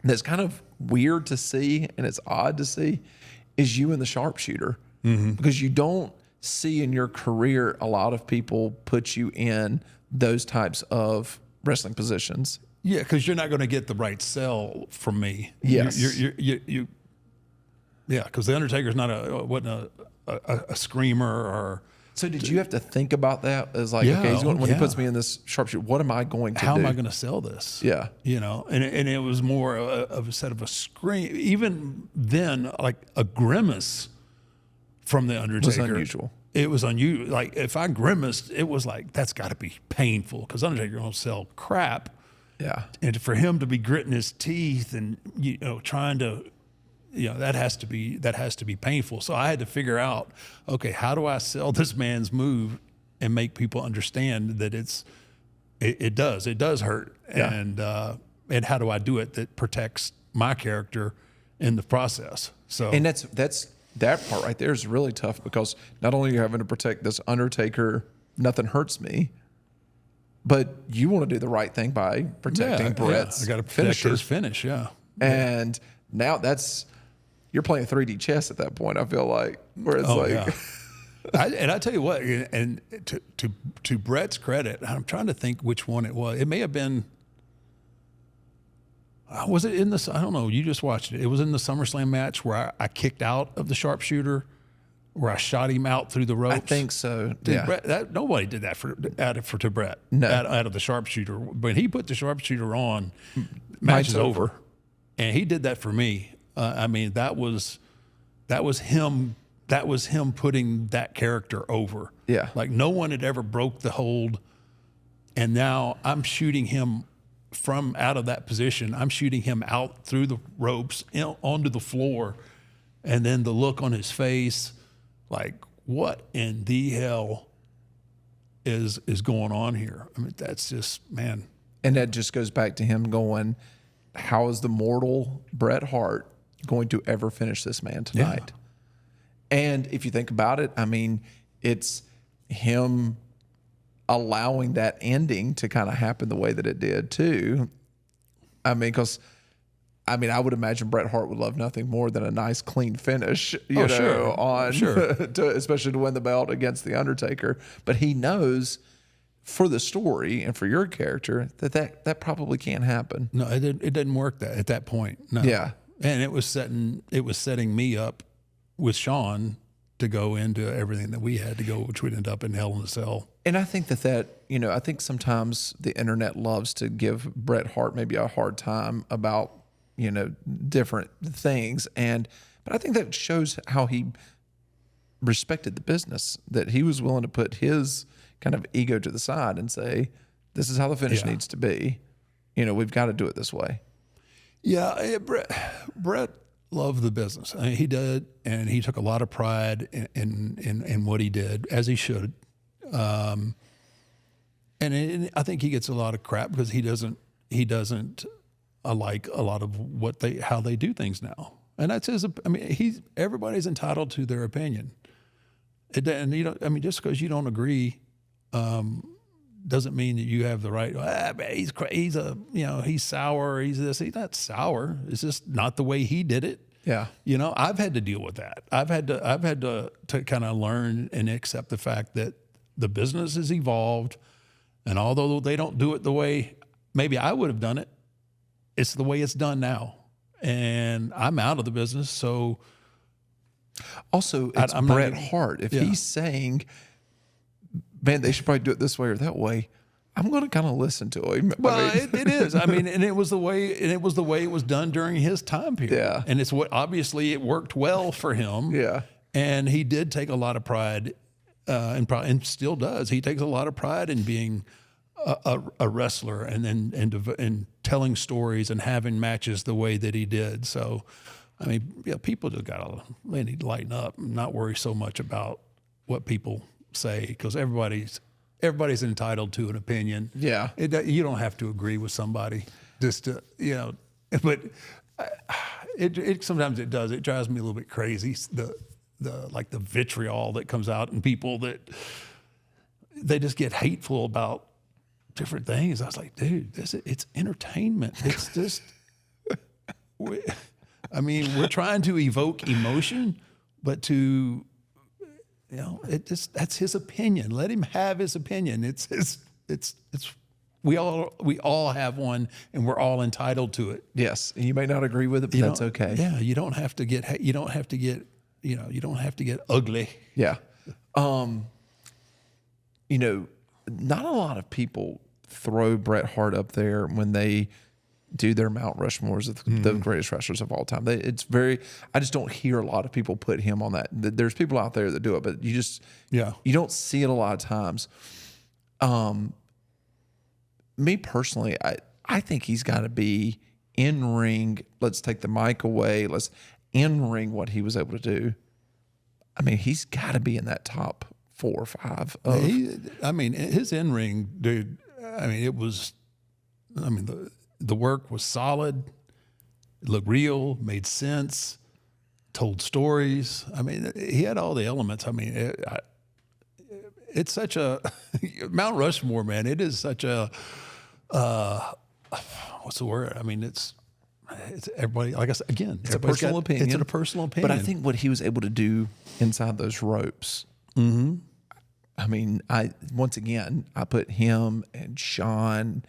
that's kind of weird to see and it's odd to see is you and the sharpshooter. Mm-hmm. Because you don't see in your career a lot of people put you in those types of wrestling positions. Yeah, because you're not going to get the right sell from me. Yes. You yeah, because the Undertaker's not wasn't a screamer or. So did you have to think about that as like, okay, when he puts me in this sharpshooter, what am I going to do? How am I going to sell this? Yeah. And it was more of a set of a scream. Even then, like a grimace from the Undertaker. It was unusual. It was unusual. Like if I grimaced, it was like, that's got to be painful because Undertaker don't sell crap. Yeah. And for him to be gritting his teeth and, trying to, that has to be painful. So I had to figure out, okay, how do I sell this man's move and make people understand that it does hurt. Yeah. And how do I do it that protects my character in the process? So, and that's that part right there is really tough because not only are you having to protect this Undertaker, nothing hurts me, but you want to do the right thing by protecting Bret's I got to protect his finish. Yeah. And now you're playing 3D chess at that point. I feel like where it's and I tell you what, and to Bret's credit, I'm trying to think which one it was. It may have been. Was it in this? I don't know. You just watched it. It was in the Summerslam match where I kicked out of the sharpshooter, where I shot him out through the ropes. I think so. Bret, nobody did that to Bret. No. Out of the sharpshooter. When he put the sharpshooter on, match is over. And he did that for me. That was him. That was him putting that character over. Yeah. Like no one had ever broke the hold. And now I'm shooting him from out of that position. I'm shooting him out through the ropes onto the floor. And then the look on his face, like, what in the hell is going on here? That's just, man. And that just goes back to him going, how is the mortal Bret Hart going to ever finish this man tonight? Yeah. And if you think about it, it's him allowing that ending to kind of happen the way that it did too. Because I would imagine Bret Hart would love nothing more than a nice clean finish, especially to win the belt against the Undertaker. But he knows for the story and for your character that probably can't happen. No, it didn't work at that point. No. Yeah. And it was setting me up with Shawn to go into everything that we had to go, which would end up in Hell in a Cell. And I think I think sometimes the internet loves to give Bret Hart maybe a hard time about, different things. But I think that shows how he respected the business, that he was willing to put his kind of ego to the side and say, this is how the finish needs to be. We've got to do it this way. Yeah, Bret loved the business. He did, and he took a lot of pride in what he did, as he should. And I think he gets a lot of crap because he doesn't I like a lot of how they do things now. And that's his. I mean, everybody's entitled to their opinion. And you don't. I mean, just because you don't agree, doesn't mean that you have the right. He's sour. He's this. He's not sour. It's just not the way he did it. Yeah. I've had to deal with that. I've had to kind of learn and accept the fact that the business has evolved, and although they don't do it the way maybe I would have done it, it's the way it's done now. And I'm out of the business, so. Also, it's Bret Hart. If he's saying, man, they should probably do it this way or that way, I'm going to kind of listen to him. Well, it is. I mean, and it was the way it was done during his time period. Yeah. And it's obviously it worked well for him. Yeah. And he did take a lot of pride, and still does. He takes a lot of pride in being a wrestler and telling stories and having matches the way that he did. So, I mean, people just they need to lighten up and not worry so much about what people say, because everybody's entitled to an opinion. Yeah. You don't have to agree with somebody just to, but it sometimes it does. It drives me a little bit crazy. The vitriol that comes out in people that they just get hateful about different things. I was like, dude, it's entertainment. It's just, we're trying to evoke emotion, but that's his opinion. Let him have his opinion. We all have one, and we're all entitled to it. Yes, and you may not agree with it, but that's okay. Yeah, you don't have to get ugly. Yeah. Not a lot of people throw Bret Hart up there when they do their Mount Rushmores of the greatest wrestlers of all time. I just don't hear a lot of people put him on that. There's people out there that do it, but you don't see it a lot of times. Me personally, I think he's got to be in ring. Let's take the mic away. Let's in ring what he was able to do. I mean, he's got to be in that top 4 or 5. His in ring, dude. The work was solid. It looked real, made sense, told stories. I mean, he had all the elements. I mean, it's such a Mount Rushmore, man. It is such a what's the word? I mean, it's everybody. Like I said again, it's a personal opinion. It's a personal opinion. But I think what he was able to do inside those ropes. Mm-hmm. I mean, I put him and Shawn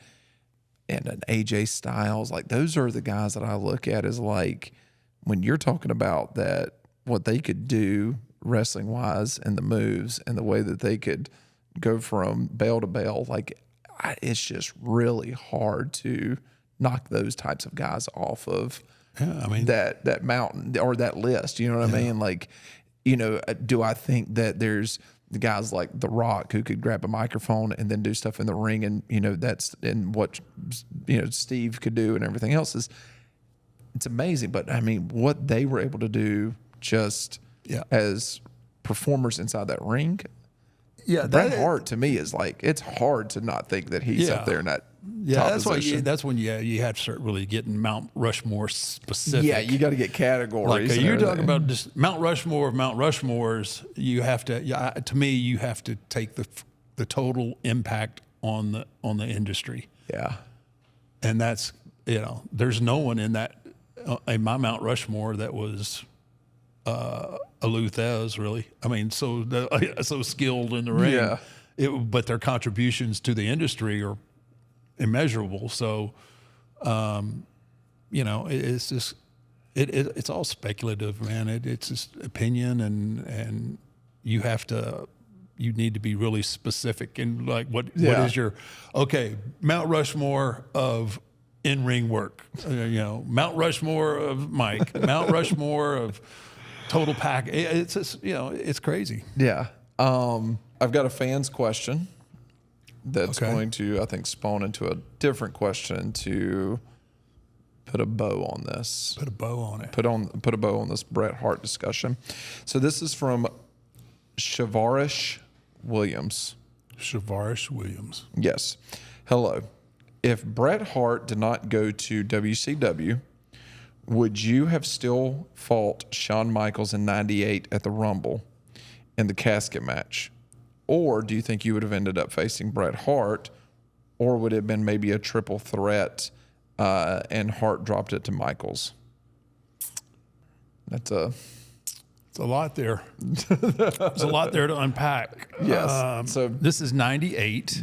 and an AJ Styles, like those are the guys that I look at as like, when you're talking about that, what they could do wrestling wise and the moves and the way that they could go from bell to bell, like it's just really hard to knock those types of guys off of that mountain or that list. You know what I mean? Like, do I think that there's the guys like The Rock who could grab a microphone and then do stuff in the ring, and that's what Steve could do and everything else it's amazing. But I mean, what they were able to do just as performers inside that ring. Yeah, Bret Hart to me is like, it's hard to not think that he's up there in that. Yeah, that's when you have to start really getting Mount Rushmore specific. Yeah, you got to get categories. Like you're talking about just Mount Rushmore of Mount Rushmores. You have to. Yeah, to me, you have to take the total impact on the industry. Yeah, and that's there's no one in my Mount Rushmore that was Aluthez, really. I mean, so skilled in the ring. Yeah. But their contributions to the industry are immeasurable. So, it's just it's all speculative, man. It's just opinion, and you need to be really specific and like what is your Mount Rushmore of in-ring work, Mount Rushmore of mic, Mount Rushmore of total pack. It's just, it's crazy. Yeah. I've got a fan's question that's going to, I think, spawn into a different question to put a bow on this. Put a bow on it. Put a bow on this Bret Hart discussion. So this is from Shavarish Williams. Shavarish Williams. Yes. Hello. If Bret Hart did not go to WCW, would you have still fought Shawn Michaels in 98 at the Rumble in the casket match? Or do you think you would have ended up facing Bret Hart, or would it have been maybe a triple threat and Hart dropped it to Michaels? It's a lot there. There's a lot there to unpack. Yes. So this is 98.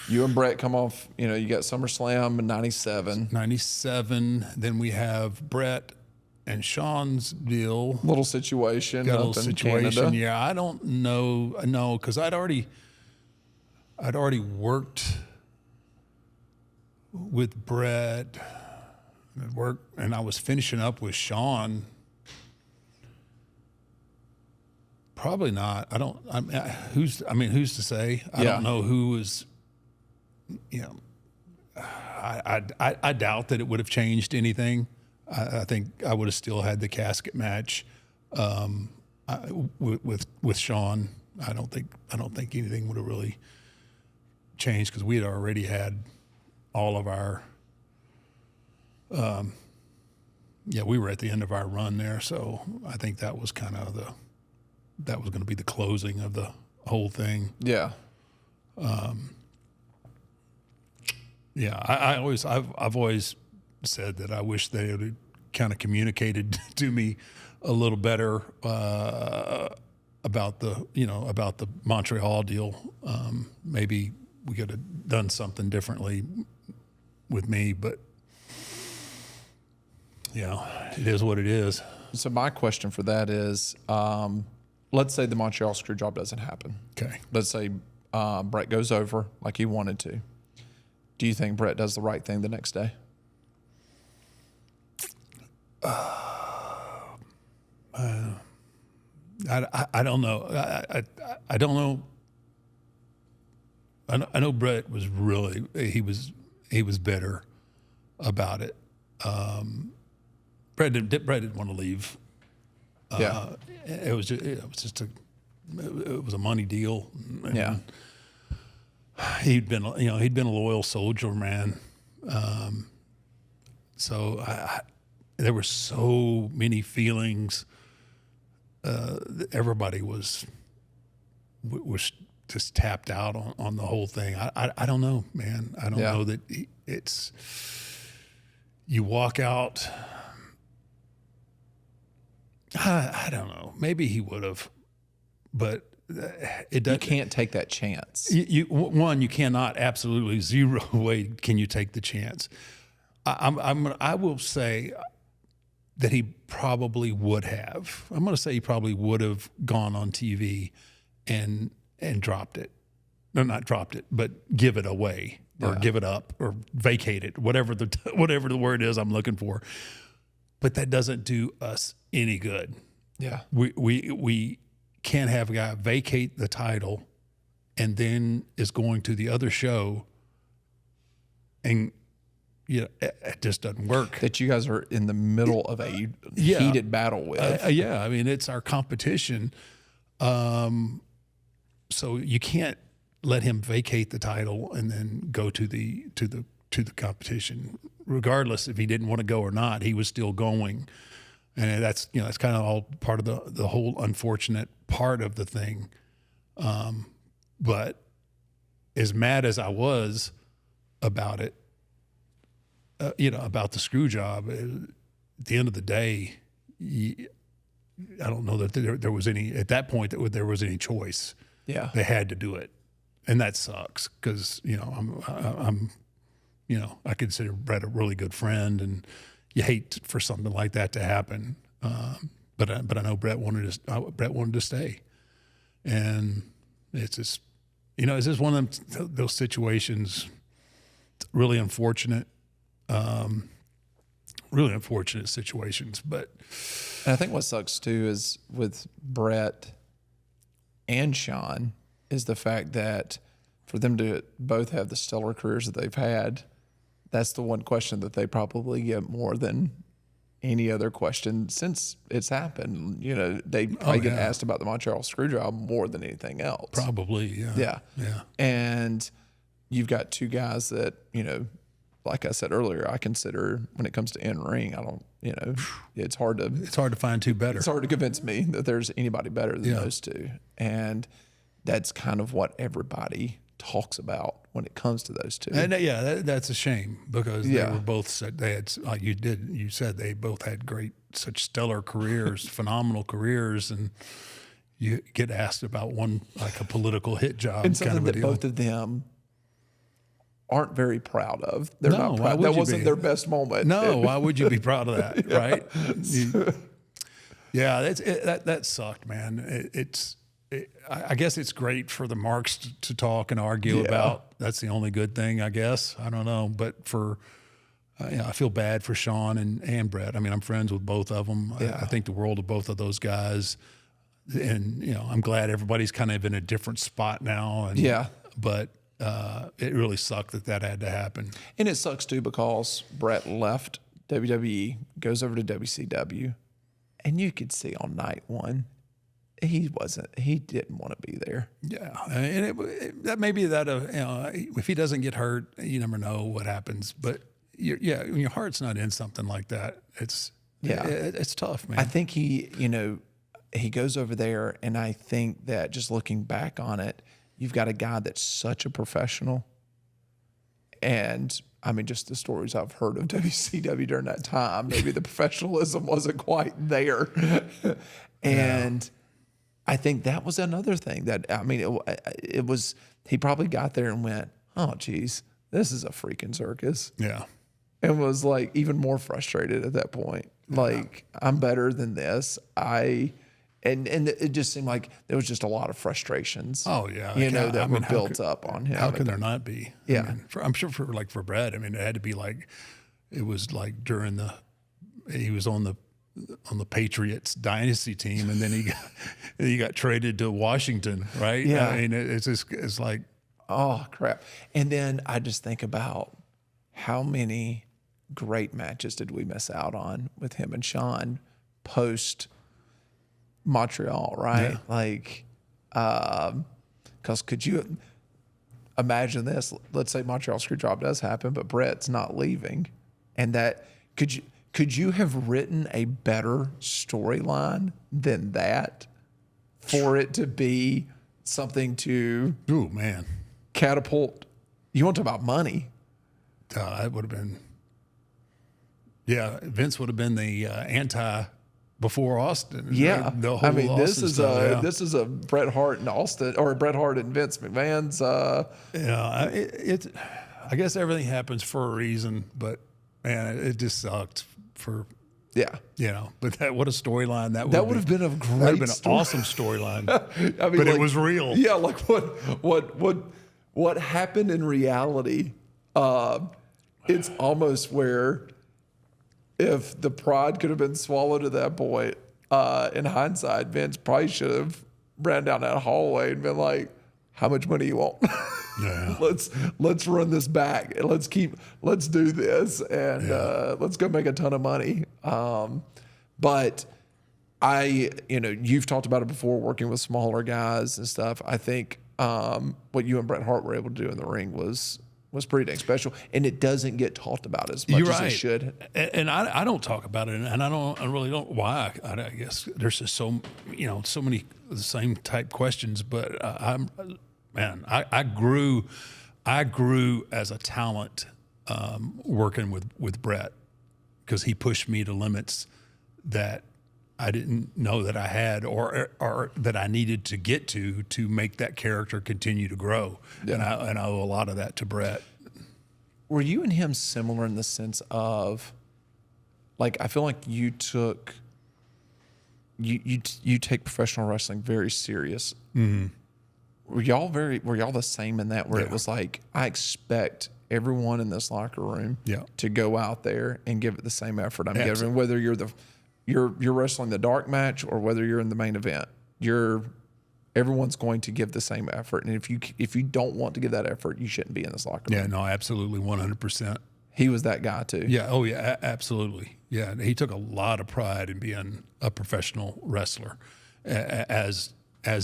you and Bret come off, you got SummerSlam in 97. 97. Then we have Bret and Shawn's deal. Little situation. Got a up little in situation. Canada. Yeah, I don't know. No, because I'd already worked with Bret. And I was finishing up with Shawn. Probably not. Who's to say? I don't know who was. I doubt that it would have changed anything. I think I would have still had the casket match with Shawn. I don't think anything would have really changed because we had already had all of our. We were at the end of our run there, so I think that was kind of that was going to be the closing of the whole thing. Yeah. I've always said that I wish they had kind of communicated to me a little better about the Montreal deal. Maybe we could have done something differently with me, but it is what it is. So my question for that is, let's say the Montreal Screwjob doesn't happen. Okay. Let's say Bret goes over like he wanted to. Do you think Bret does the right thing the next day? I don't know. I don't know. I know Bret was he was bitter about it. Bret didn't want to leave. It was a money deal. Yeah. He'd been a loyal soldier, man. So there were so many feelings. Everybody was just tapped out on the whole thing. I don't know, man. I don't know that it's. You walk out. I don't know. Maybe he would have, but it doesn't. You can't take that chance. You cannot, absolutely zero way can you take the chance. I will say that he probably would have. I'm going to say he probably would have gone on TV and dropped it. No, not dropped it, but give it away or give it up or vacate it, whatever the word is I'm looking for. But that doesn't do us any good. Yeah. We can't have a guy vacate the title and then is going to the other show and it just doesn't work. That you guys are in the middle of a heated battle with. I mean, it's our competition. So you can't let him vacate the title and then go to the competition, regardless if he didn't want to go or not. He was still going, and that's kind of all part of the whole unfortunate part of the thing. But as mad as I was about it, about the screw job, at the end of the day, I don't know that there was any at that point that there was any choice. Yeah, they had to do it, and that sucks because I'm I consider Bret a really good friend, and you hate for something like that to happen. But I know Bret wanted to stay, and it's just it's just one of those situations. It's really unfortunate. Really unfortunate situations, but and I think what sucks too is with Bret and Shawn is the fact that for them to both have the stellar careers that they've had, that's the one question that they probably get more than any other question since it's happened. They probably get asked about the Montreal Screwjob more than anything else. Probably, yeah. Yeah. And you've got two guys that, like I said earlier, I consider when it comes to in ring, I don't, it's hard to find two better. It's hard to convince me that there's anybody better than those two. And that's kind of what everybody talks about when it comes to those two. And that's a shame because they were both, they had, like you said, they both had such stellar careers, phenomenal careers. And you get asked about one, like a political hit job and something kind of a that deal. both of them aren't very proud of. They're No, not why proud. would That you wasn't be? their best moment. No, why would you be proud of that, right? That sucked, man. I guess it's great for the marks to talk and argue about. That's the only good thing, I guess. I don't know, but I feel bad for Shawn and Bret. I mean, I'm friends with both of them. Yeah. I think the world of both of those guys, and I'm glad everybody's kind of in a different spot now. And, but it really sucked that had to happen. And it sucks too because Bret left WWE, goes over to WCW, and you could see on night one, he didn't want to be there. Yeah, and that may be that if he doesn't get hurt, you never know what happens. But when your heart's not in something like that, it's tough, man. I think he goes over there, and I think that just looking back on it, you've got a guy that's such a professional. And I mean, just the stories I've heard of WCW during that time, maybe the professionalism wasn't quite there. And I think that was another thing that, I mean, it was, he probably got there and went, oh, geez, this is a freaking circus. Yeah. And was like even more frustrated at that point. Like, I'm better than this. And it just seemed like there was just a lot it was like he was on the Patriots dynasty team, and then he got traded to Washington, right? Yeah. I mean, it's like, oh crap. And then I just think about how many great matches did we miss out on with him and Shawn post Montreal, right? Yeah. Like, because could you imagine this? Let's say Montreal Screwjob does happen, but Bret's not leaving, and that could you have written a better storyline than that for it to be something to catapult? You want to talk about money? It would have been, Vince would have been the anti before Austin. Yeah, the whole this Austin is stuff, this is a Bret Hart and Austin, or Bret Hart and Vince McMahon's. I guess everything happens for a reason, but man, it just sucked for. But what a storyline that would have been a great. That would have been an awesome storyline. I mean, but it was real. Yeah, like what happened in reality? It's almost where, if the pride could have been swallowed at that point, in hindsight, Vince probably should have ran down that hallway and been like, "How much money you want? Yeah. let's run this back and let's do this and let's go make a ton of money." But you've talked about it before, working with smaller guys and stuff. I think what you and Bret Hart were able to do in the ring was pretty dang special, and it doesn't get talked about as much as it should. And I don't talk about it, and I really don't. Why? I guess there's just so many the same type questions. But I grew as a talent working with Bret, because he pushed me to limits that I didn't know that I had or that I needed to get to make that character continue to grow. Yeah. And I owe a lot of that to Bret. Were you and him similar in the sense of, like, I feel like you take professional wrestling very serious. Mm-hmm. Were y'all the same in that, where it was like, I expect everyone in this locker room to go out there and give it the same effort I'm giving, whether you're wrestling the dark match or whether you're in the main event. Everyone's going to give the same effort, and if you don't want to give that effort, you shouldn't be in this locker room. Yeah, no, absolutely, 100%. He was that guy too. Yeah, oh yeah, absolutely. Yeah, he took a lot of pride in being a professional wrestler, as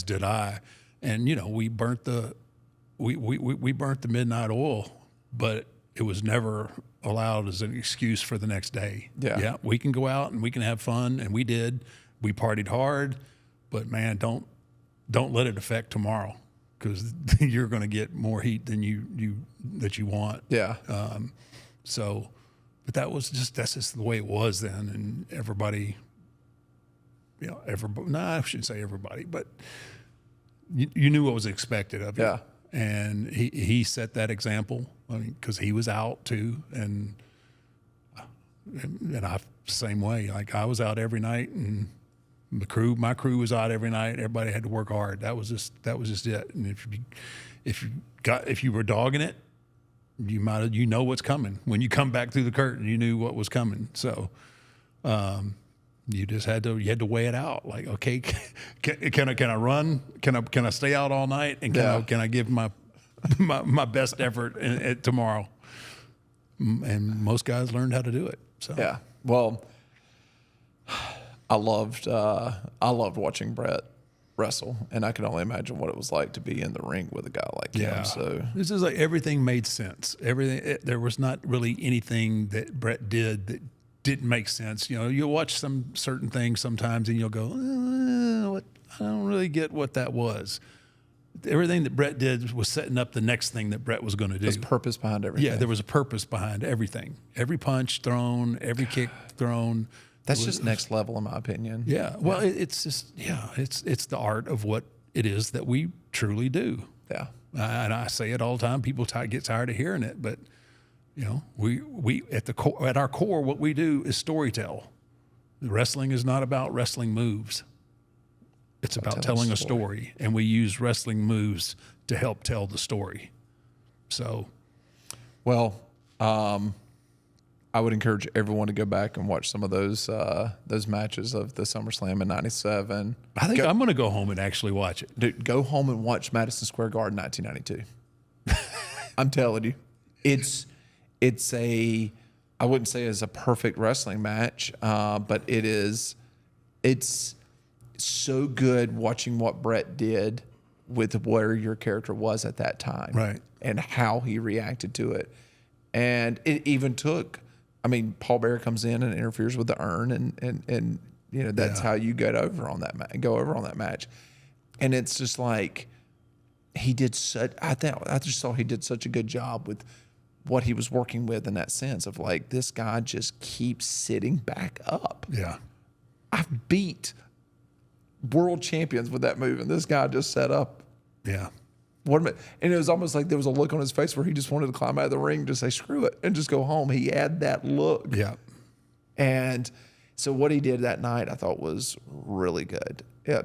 did I. And we burnt the we burnt the midnight oil, but it was never allowed as an excuse for the next day. Yeah. We can go out and we can have fun, and we did. We partied hard, but man, don't let it affect tomorrow, because you're going to get more heat than you want. Yeah. So, but that's just the way it was then, and everybody, I shouldn't say everybody, but you knew what was expected of you. Yeah. And he set that example. I mean, because he was out too, and I same way. Like, I was out every night, and my crew was out every night. Everybody had to work hard. That was just it. And if you were dogging it, you know what's coming. When you come back through the curtain, you knew what was coming. So you just had to weigh it out. Like, okay, can I run? Can I stay out all night? And can I give my best effort tomorrow? And most guys learned how to do it. So Yeah. Well, I loved watching Bret wrestle, and I can only imagine what it was like to be in the ring with a guy like him. So this is like, everything made sense. There was not really anything that Bret did that didn't make sense. You'll watch some certain things sometimes, and you'll go, what? I don't really get what that was. Everything that Bret did was setting up the next thing that Bret was going to do. there's purpose behind everything. Yeah, there was a purpose behind everything. Every punch thrown, every kick thrown. That's just next level, in my opinion. Yeah. Well, it's just, it's the art of what it is that we truly do. Yeah. And I say it all the time. People get tired of hearing it, but we at our core, what we do is storytell. Wrestling is not about wrestling moves. It's about telling a story, and we use wrestling moves to help tell the story. So, well, I would encourage everyone to go back and watch some of those matches of the Summerslam in '97. I think I'm going to go home and actually watch it. Dude, go home and watch Madison Square Garden 1992. I'm telling you, it's I wouldn't say it's a perfect wrestling match, but it's so good watching what Bret did with where your character was at that time, right, and how he reacted to it. And it even took, Paul Bearer comes in and interferes with the urn, and that's how you go over on that match. And it's just like, I just thought he did such a good job with what he was working with, in that sense of like, this guy just keeps sitting back up. Yeah. I've beat world champions with that move, and this guy just set up. Yeah. And it was almost like there was a look on his face where he just wanted to climb out of the ring and just say, screw it, and just go home. He had that look. Yeah. And so what he did that night, I thought was really good. Yeah,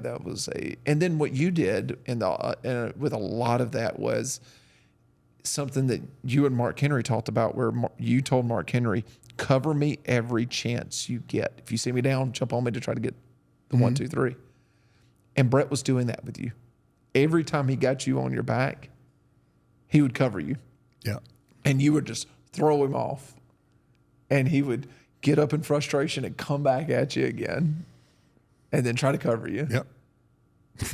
and then what you did with a lot of that was something that you and Mark Henry talked about, where you told Mark Henry, cover me every chance you get. If you see me down, jump on me to try to get the 1, 2, 3. And Bret was doing that with you. Every time he got you on your back, he would cover you. Yeah. And you would just throw him off. And he would get up in frustration and come back at you again, and then try to cover you. Yep.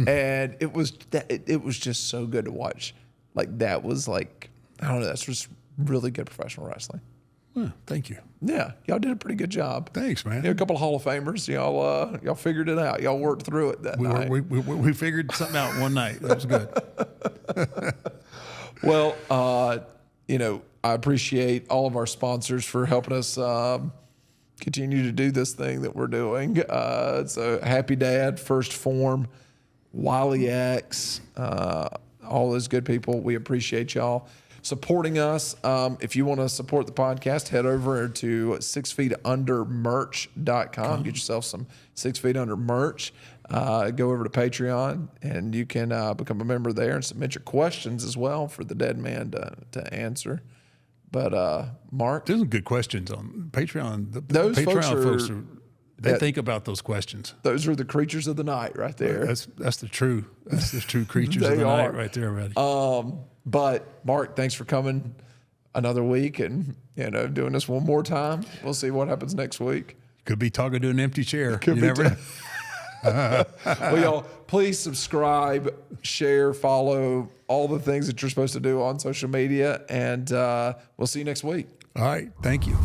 And it was just so good to watch. Like, that was like, I don't know, that's just really good professional wrestling. Well, thank you. Yeah, y'all did a pretty good job. Thanks, man. A couple of Hall of Famers. Y'all figured it out. Y'all worked through it that night. We figured something out one night. That was good. Well, I appreciate all of our sponsors for helping us continue to do this thing that we're doing. So Happy Dad, First Form, Wiley X, all those good people. We appreciate y'all supporting us. If you want to support the podcast, head over to 6feetundermerch.com. Get yourself some 6 Feet Under merch. Go over to Patreon, and you can become a member there and submit your questions as well for the dead man to answer. But Mark, there's some good questions on Patreon. Those Patreon folks they think about those questions. Those are the creatures of the night right there. That's the true creatures of the night right there, buddy. But Mark, thanks for coming another week and doing this one more time. We'll see what happens next week. Could be talking to an empty chair. You never know. Well, y'all, please subscribe, share, follow, all the things that you're supposed to do on social media, and we'll see you next week. All right. Thank you.